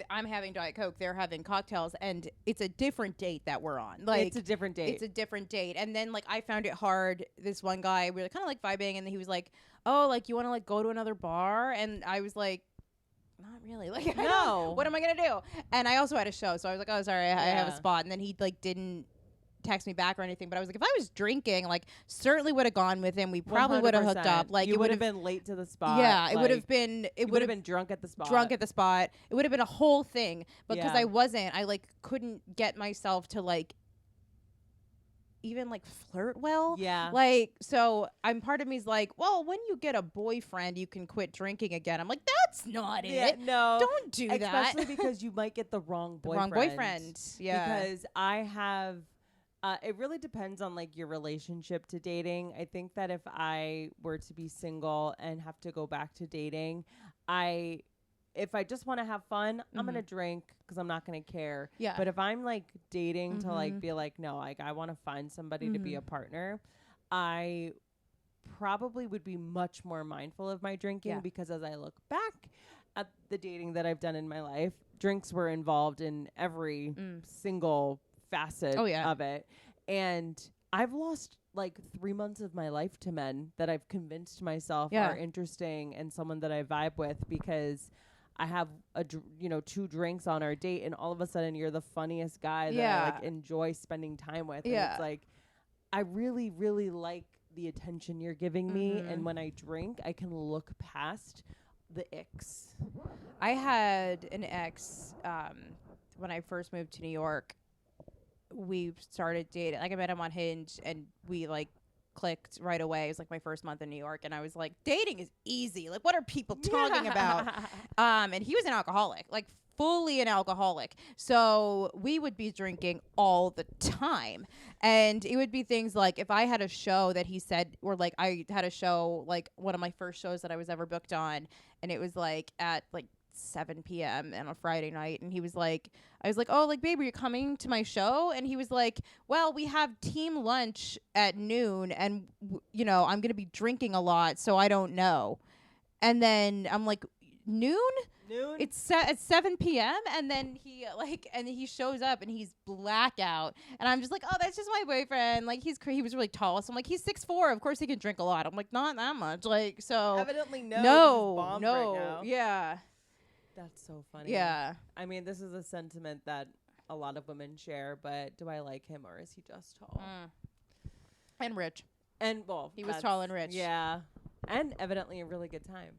I'm having Diet Coke, they're having cocktails, and it's a different date that we're on. Like it's a different date. And then like I found it hard. This one guy, we were kind of like vibing, and he was like, oh, like you want to like go to another bar? And I was like, not really. Like, no. What am I gonna do? And I also had a show, so I was like, oh, sorry, I have a spot. And then he like didn't text me back or anything. But I was like, if I was drinking, like certainly would have gone with him. We probably would have hooked up. Like you would have been late to the spot. Yeah, it would have been. It would have been drunk at the spot. It would have been a whole thing. But because I wasn't, I like couldn't get myself to like even like flirt well. Yeah. Like, so part of me's like, well, when you get a boyfriend, you can quit drinking again. I'm like, that's not it. No. Don't do that. Especially because you might get the wrong boyfriend. Yeah. Because I have, it really depends on like your relationship to dating. I think that if I were to be single and have to go back to dating, if I just want to have fun, I'm going to drink because I'm not going to care. Yeah. But if I'm like dating to like be like, no, like I want to find somebody to be a partner, I probably would be much more mindful of my drinking Yeah. because as I look back at the dating that I've done in my life, drinks were involved in every single facet Oh, yeah. of it. And I've lost like 3 months of my life to men that I've convinced myself Yeah. are interesting and someone that I vibe with because I have two drinks on our date and all of a sudden you're the funniest guy that I like enjoy spending time with. And Yeah. it's like I really, really like the attention you're giving me, and when I drink, I can look past the icks. I had an ex when I first moved to New York. We started dating. Like I met him on Hinge, and we like clicked right away. It was like my first month in New York, and I was like, dating is easy. Like, what are people talking about? And he was an alcoholic, like fully an alcoholic. So we would be drinking all the time, and it would be things like if I had a show that he said, or like I had a show, like one of my first shows that I was ever booked on, and it was like at like 7 p.m. on a Friday night, and he was like, I was like, oh, like, babe, are you coming to my show? And he was like, well, we have team lunch at noon, and I'm gonna be drinking a lot, so I don't know. And then I'm like, noon? It's at 7 p.m. And then he shows up and he's blackout, and I'm just like, oh, that's just my boyfriend. Like he was really tall, so I'm like, he's 6'4". Of course he can drink a lot. I'm like, not that much. Like, so Evidently no, right now. yeah. That's so funny. Yeah. I mean, this is a sentiment that a lot of women share, but do I like him or is he just tall? And rich. And well, he was tall and rich. Yeah. And evidently a really good time.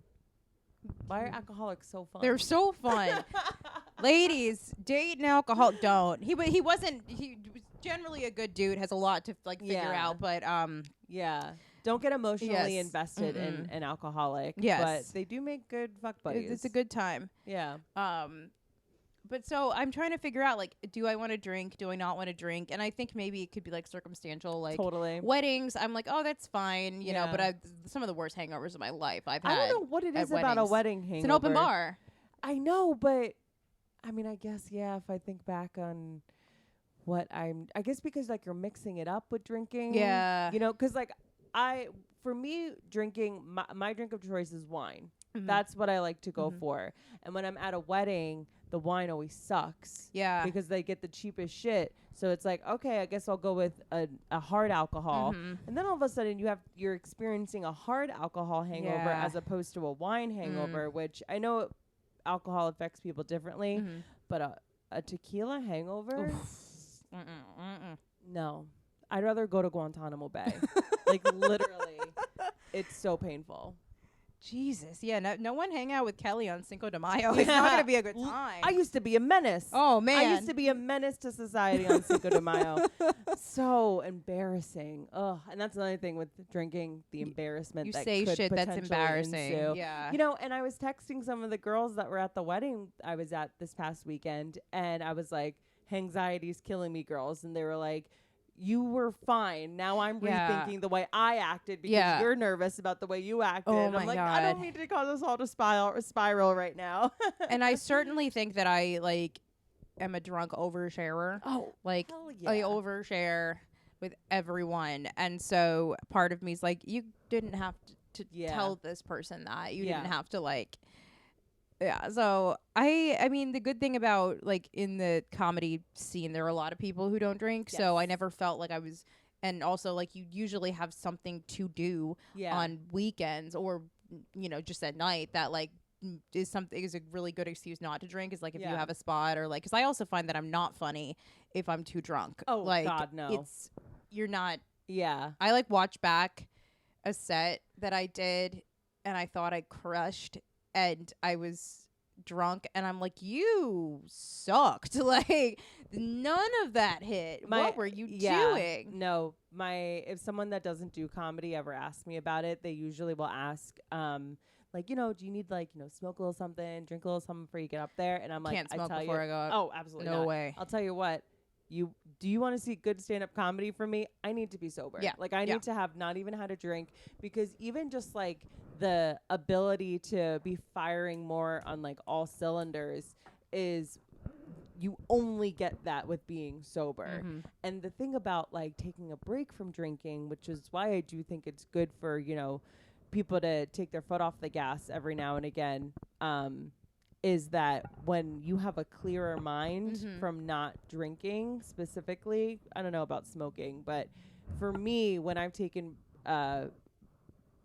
Why are alcoholics so fun? They're so fun. Ladies, date an alcohol. Don't. He was generally a good dude, has a lot to like figure out, but yeah. Don't get emotionally invested in an alcoholic. Yes. But they do make good fuck buddies. It's a good time. Yeah. But so I'm trying to figure out, like, do I want to drink? Do I not want to drink? And I think maybe it could be like circumstantial, like totally. Weddings. I'm like, oh, that's fine, you know. But some of the worst hangovers of my life I've had. I don't know what it is about a wedding hangover. It's an open bar. I know, but I mean, I guess if I think back on what I guess because like you're mixing it up with drinking. Yeah. Because like for me, drinking my drink of choice is wine. Mm-hmm. That's what I like to go for. And when I'm at a wedding, the wine always sucks. Yeah. Because they get the cheapest shit. So it's like, okay, I guess I'll go with a hard alcohol. And then all of a sudden you're experiencing a hard alcohol hangover as opposed to a wine hangover, which I know alcohol affects people differently, but a tequila hangover? No. I'd rather go to Guantanamo Bay. Like literally, it's so painful. Jesus, yeah. No one hang out with Kelly on Cinco de Mayo. It's not gonna be a good time. I used to be a menace. Oh man, I used to be a menace to society on Cinco de Mayo. So embarrassing. Ugh. And that's another thing with drinking, the embarrassment. You that say could shit that's embarrassing. Ensue. Yeah. And I was texting some of the girls that were at the wedding I was at this past weekend, and I was like, "Anxiety's killing me, girls," and they were like, you were fine. Now I'm rethinking the way I acted because you're nervous about the way you acted. Oh and I'm my like, God. I don't mean to cause us all to spiral right now. And I certainly think that I am a drunk oversharer. Oh, like hell yeah. I overshare with everyone, and so part of me is like, you didn't have to tell this person that. You didn't have to Yeah, so I mean, the good thing about like in the comedy scene, there are a lot of people who don't drink, so I never felt like I was, and also like you usually have something to do on weekends or just at night that like is a really good excuse not to drink, is like if you have a spot or like, because I also find that I'm not funny if I'm too drunk. Oh like, God, no. You're not. Yeah. I like watch back a set that I did and I thought I crushed, and I was drunk, and I'm like, you sucked. Like, none of that hit. What were you doing? No, if someone that doesn't do comedy ever asks me about it, they usually will ask, like, do you need smoke a little something, drink a little something before you get up there? And I'm like, can't smoke before I go up. Oh, absolutely no not. way. I'll tell you what. Do you want to see good stand-up comedy from me? I need to be sober. Yeah. Like, I need to have not even had a drink, because even just like the ability to be firing more on like all cylinders is you only get that with being sober. Mm-hmm. And the thing about like taking a break from drinking, which is why I do think it's good for, you know, people to take their foot off the gas every now and again, is that when you have a clearer mind Mm-hmm. from not drinking specifically, I don't know about smoking, but for me, when I've taken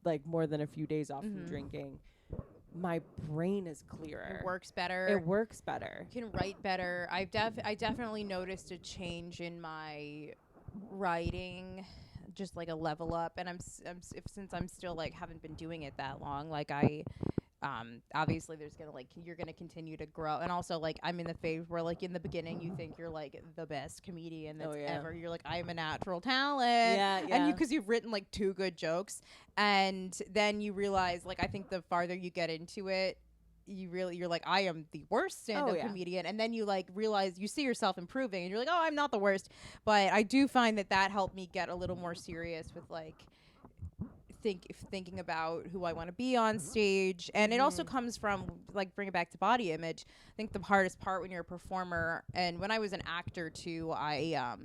like more than a few days off from drinking, my brain is clearer. It works better. It works better. You can write better. I definitely noticed a change in my writing, just like a level up. And since I'm still like haven't been doing it that long, like obviously there's gonna like you're gonna continue to grow. And also like I'm in the phase where like in the beginning you think you're like the best comedian that's ever. You're like I'm a natural talent. And because you've written like 2 good jokes, and then you realize like I think the farther you get into it, you're like I am the worst stand-up comedian, and then you like realize you see yourself improving and you're like, oh, I'm not the worst. But I do find that helped me get a little more serious with like thinking about who I want to be on stage. And it also comes from like bring it back to body image. I think the hardest part when you're a performer, and when I was an actor too, I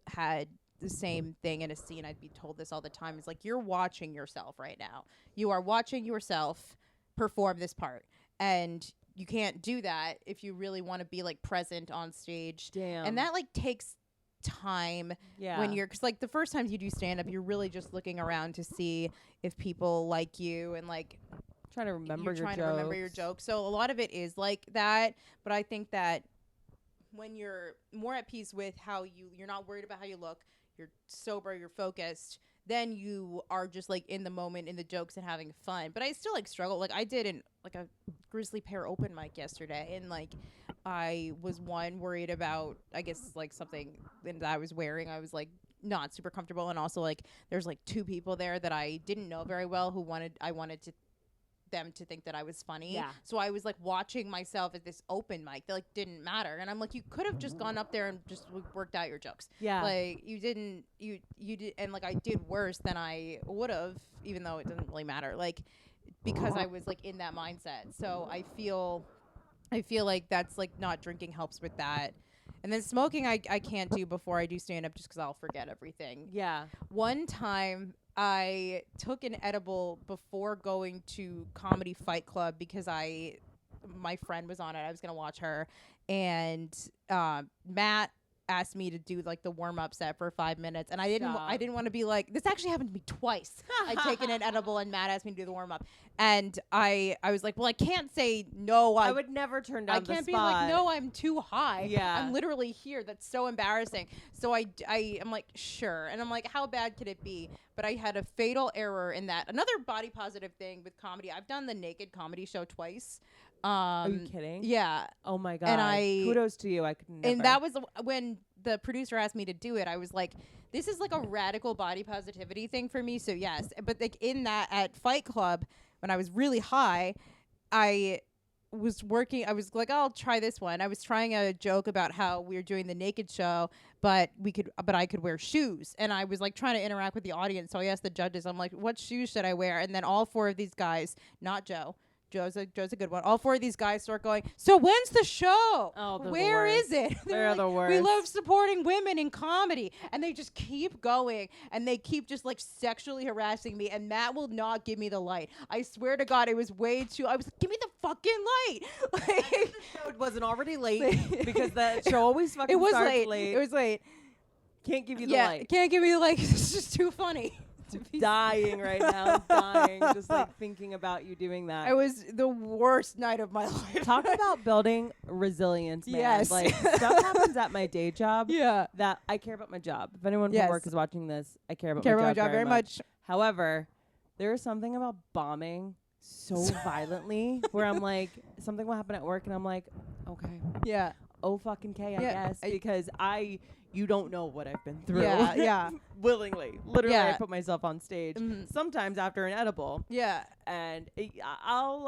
had the same thing in a scene. I'd be told this all the time. It's like you're watching yourself right now. You are watching yourself perform this part, and you can't do that if you really want to be like present on stage. Damn. And that like takes time when you're, because like the first times you do stand up, you're really just looking around to see if people like you, and like trying to remember your jokes. So a lot of it is like that, but I think that when you're more at peace with how you're not worried about how you look, you're sober, you're focused, then you are just like in the moment in the jokes and having fun. But I still like struggle. Like I did like a Grizzly Pear open mic yesterday, and like I was worried about, I guess, like something that I was wearing. I was like not super comfortable, and also like there's like 2 people there that I didn't know very well who I wanted them to think that I was funny. Yeah. So I was like watching myself at this open mic that like didn't matter, and I'm like, you could have just gone up there and just worked out your jokes. Yeah. Like you didn't, you did, and like I did worse than I would have, even though it doesn't really matter. Like because I was like in that mindset. So I feel like that's like not drinking helps with that. And then smoking I can't do before I do stand up just because I'll forget everything. Yeah. One time I took an edible before going to Comedy Fight Club because my friend was on it. I was going to watch her. And Matt asked me to do like the warm-up set for 5 minutes, and I didn't want to be like, this actually happened to me twice. I'd taken an edible and Matt asked me to do the warm-up, and I was like, well, I can't say no. I would never turn down the spot. I can't be like, no, I'm too high. Yeah. I'm literally here. That's so embarrassing. So I'm like, sure. And I'm like, how bad could it be? But I had a fatal error in that. Another body positive thing with comedy, I've done the naked comedy show twice. Are you kidding? Yeah. Oh my God. And kudos to you. I could never. And that was when the producer asked me to do it. I was like, this is like a radical body positivity thing for me. So yes. But like in that at Fight Club, when I was really high, I was like, I'll try this one. I was trying a joke about how we were doing the naked show, but I could wear shoes. And I was like trying to interact with the audience. So I asked the judges, I'm like, what shoes should I wear? And then all 4 of these guys, not Joe, Joe's a good one. All 4 of these guys start going, so when's the show? Oh, where is it? They're like, the worst. we love supporting women in comedy. And they just keep going, and they keep just like sexually harassing me, and Matt will not give me the light. I swear to God, it was way too, I was like, give me the fucking light. Like, the show wasn't already late because the show always fucking it was starts late. late. It was late. Can't give you the Yeah, light. can't give me the light. It's just too funny. Dying right now. Dying. Just like thinking about you doing that. It was the worst night of my life. Talk about building resilience, man. Yes. Like stuff happens at my day job. Yeah. That I care about my job. If anyone Yes. from work is watching this, I care about Care my about job my job very much. However, there is something about bombing so violently where I'm like, something will happen at work and I'm like, okay. Yeah. Oh fucking K, I Yeah, guess. Because you don't know what I've been through. Yeah, yeah. Willingly. Literally, Yeah. I put myself on stage. Mhm. Sometimes after an edible. Yeah. And I'll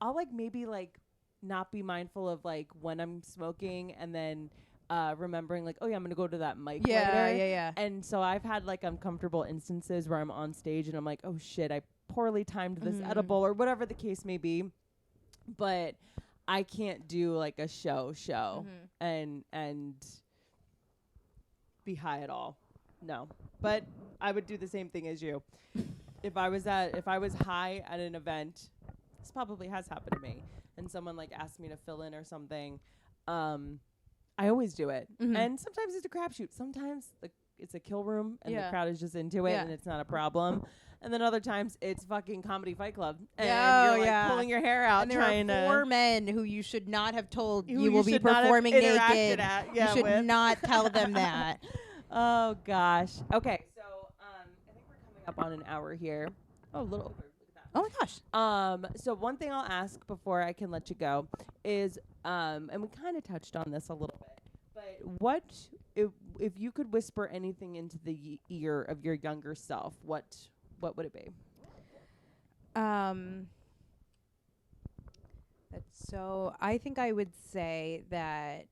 like maybe like not be mindful of like when I'm smoking, and then remembering like, oh yeah, I'm gonna go to that mic later. Yeah. And so I've had like uncomfortable instances where I'm on stage and I'm like, oh shit, I poorly timed this edible or whatever the case may be. But I can't do like a show Mhm. and be high at all. No. But I would do the same thing as you. If I was high at an event, this probably has happened to me, and someone like asked me to fill in or something, I always do it. Mhm. And sometimes it's a crapshoot. Sometimes it's a kill room and the Yeah. crowd is just into it Yeah. and it's not a problem. And then other times it's fucking Comedy Fight Club and Oh, you're like yeah. pulling your hair out And there trying are 4 to men who you should not have told who you will be should not have performing interacted naked. at- You should with. not tell them that. Oh gosh. Okay, so I think we're coming up on an hour here. Oh, a little over. Look at that. Oh my gosh. So one thing I'll ask before I can let you go is, and we kind of touched on this a little bit, but what if you could whisper anything into the ear of your younger self? What would it be? So I think I would say that,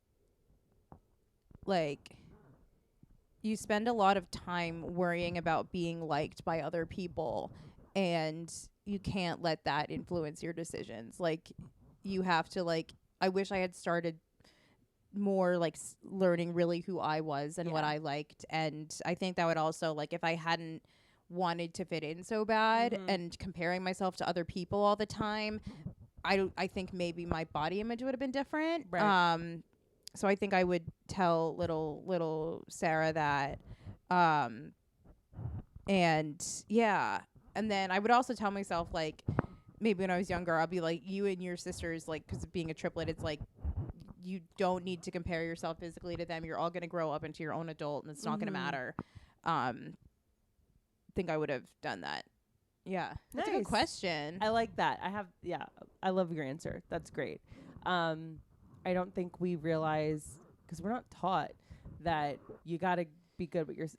like, you spend a lot of time worrying about being liked by other people, and you can't let that influence your decisions. Like, you have to, like, I wish I had started more like learning really who I was and what Yeah. I liked. And I think that would also, like, if I hadn't wanted to fit in so bad Mhm. and comparing myself to other people all the time, I think maybe my body image would have been different. Right. So I think I would tell little Sarah that. And yeah. And then I would also tell myself, like, maybe when I was younger, I'll be like, you and your sisters, like, because being a triplet, it's like, you don't need to compare yourself physically to them. You're all going to grow up into your own adult, and it's not going to Mhm. matter. Think I would have done that. Yeah. That's a Nice. good question. I like that. I love your answer. That's great. I don't think we realize, because we're not taught, that you got to be good with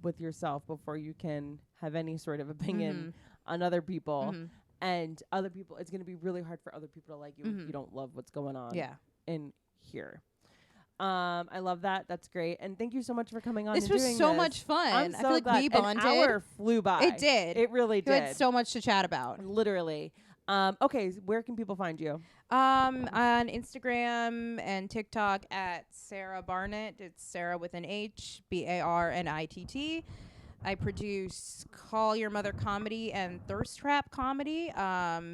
with yourself before you can have any sort of opinion on other people. Mhm. And other people, it's going to be really hard for other people to like you if Mhm. you don't love what's going on Yeah. in here. I love that. That's great. And thank you so much for coming on. This and was doing so this. much fun. I'm I so feel like glad. we bonded. An hour flew by. It did. It really We did. had so much to chat about. Literally. Okay, where can people find you? On Instagram and TikTok at Sarah Barnitt. It's Sarah with an H, Barnitt. I produce Call Your Mother Comedy and Thirst Trap Comedy,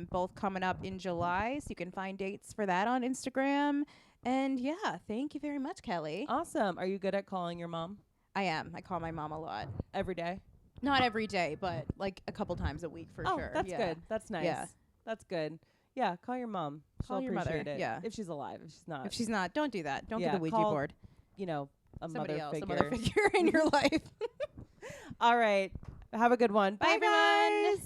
both coming up in July. So you can find dates for that on Instagram. And yeah, thank you very much, Kelly. Awesome. Are you good at calling your mom I am. I call my mom a lot. every day? Not every day, but like a couple times a week for sure. That's Yeah. good. That's nice. Yeah. That's good. Yeah, call your mom. Call She'll your mother, appreciate it. yeah. If she's alive. If she's not, If she's not, don't do that. Don't Yeah, get the Ouija call board. you know, a Somebody mother else, figure. a mother figure in your life. All right. Have a good one. Bye, everyone. guys.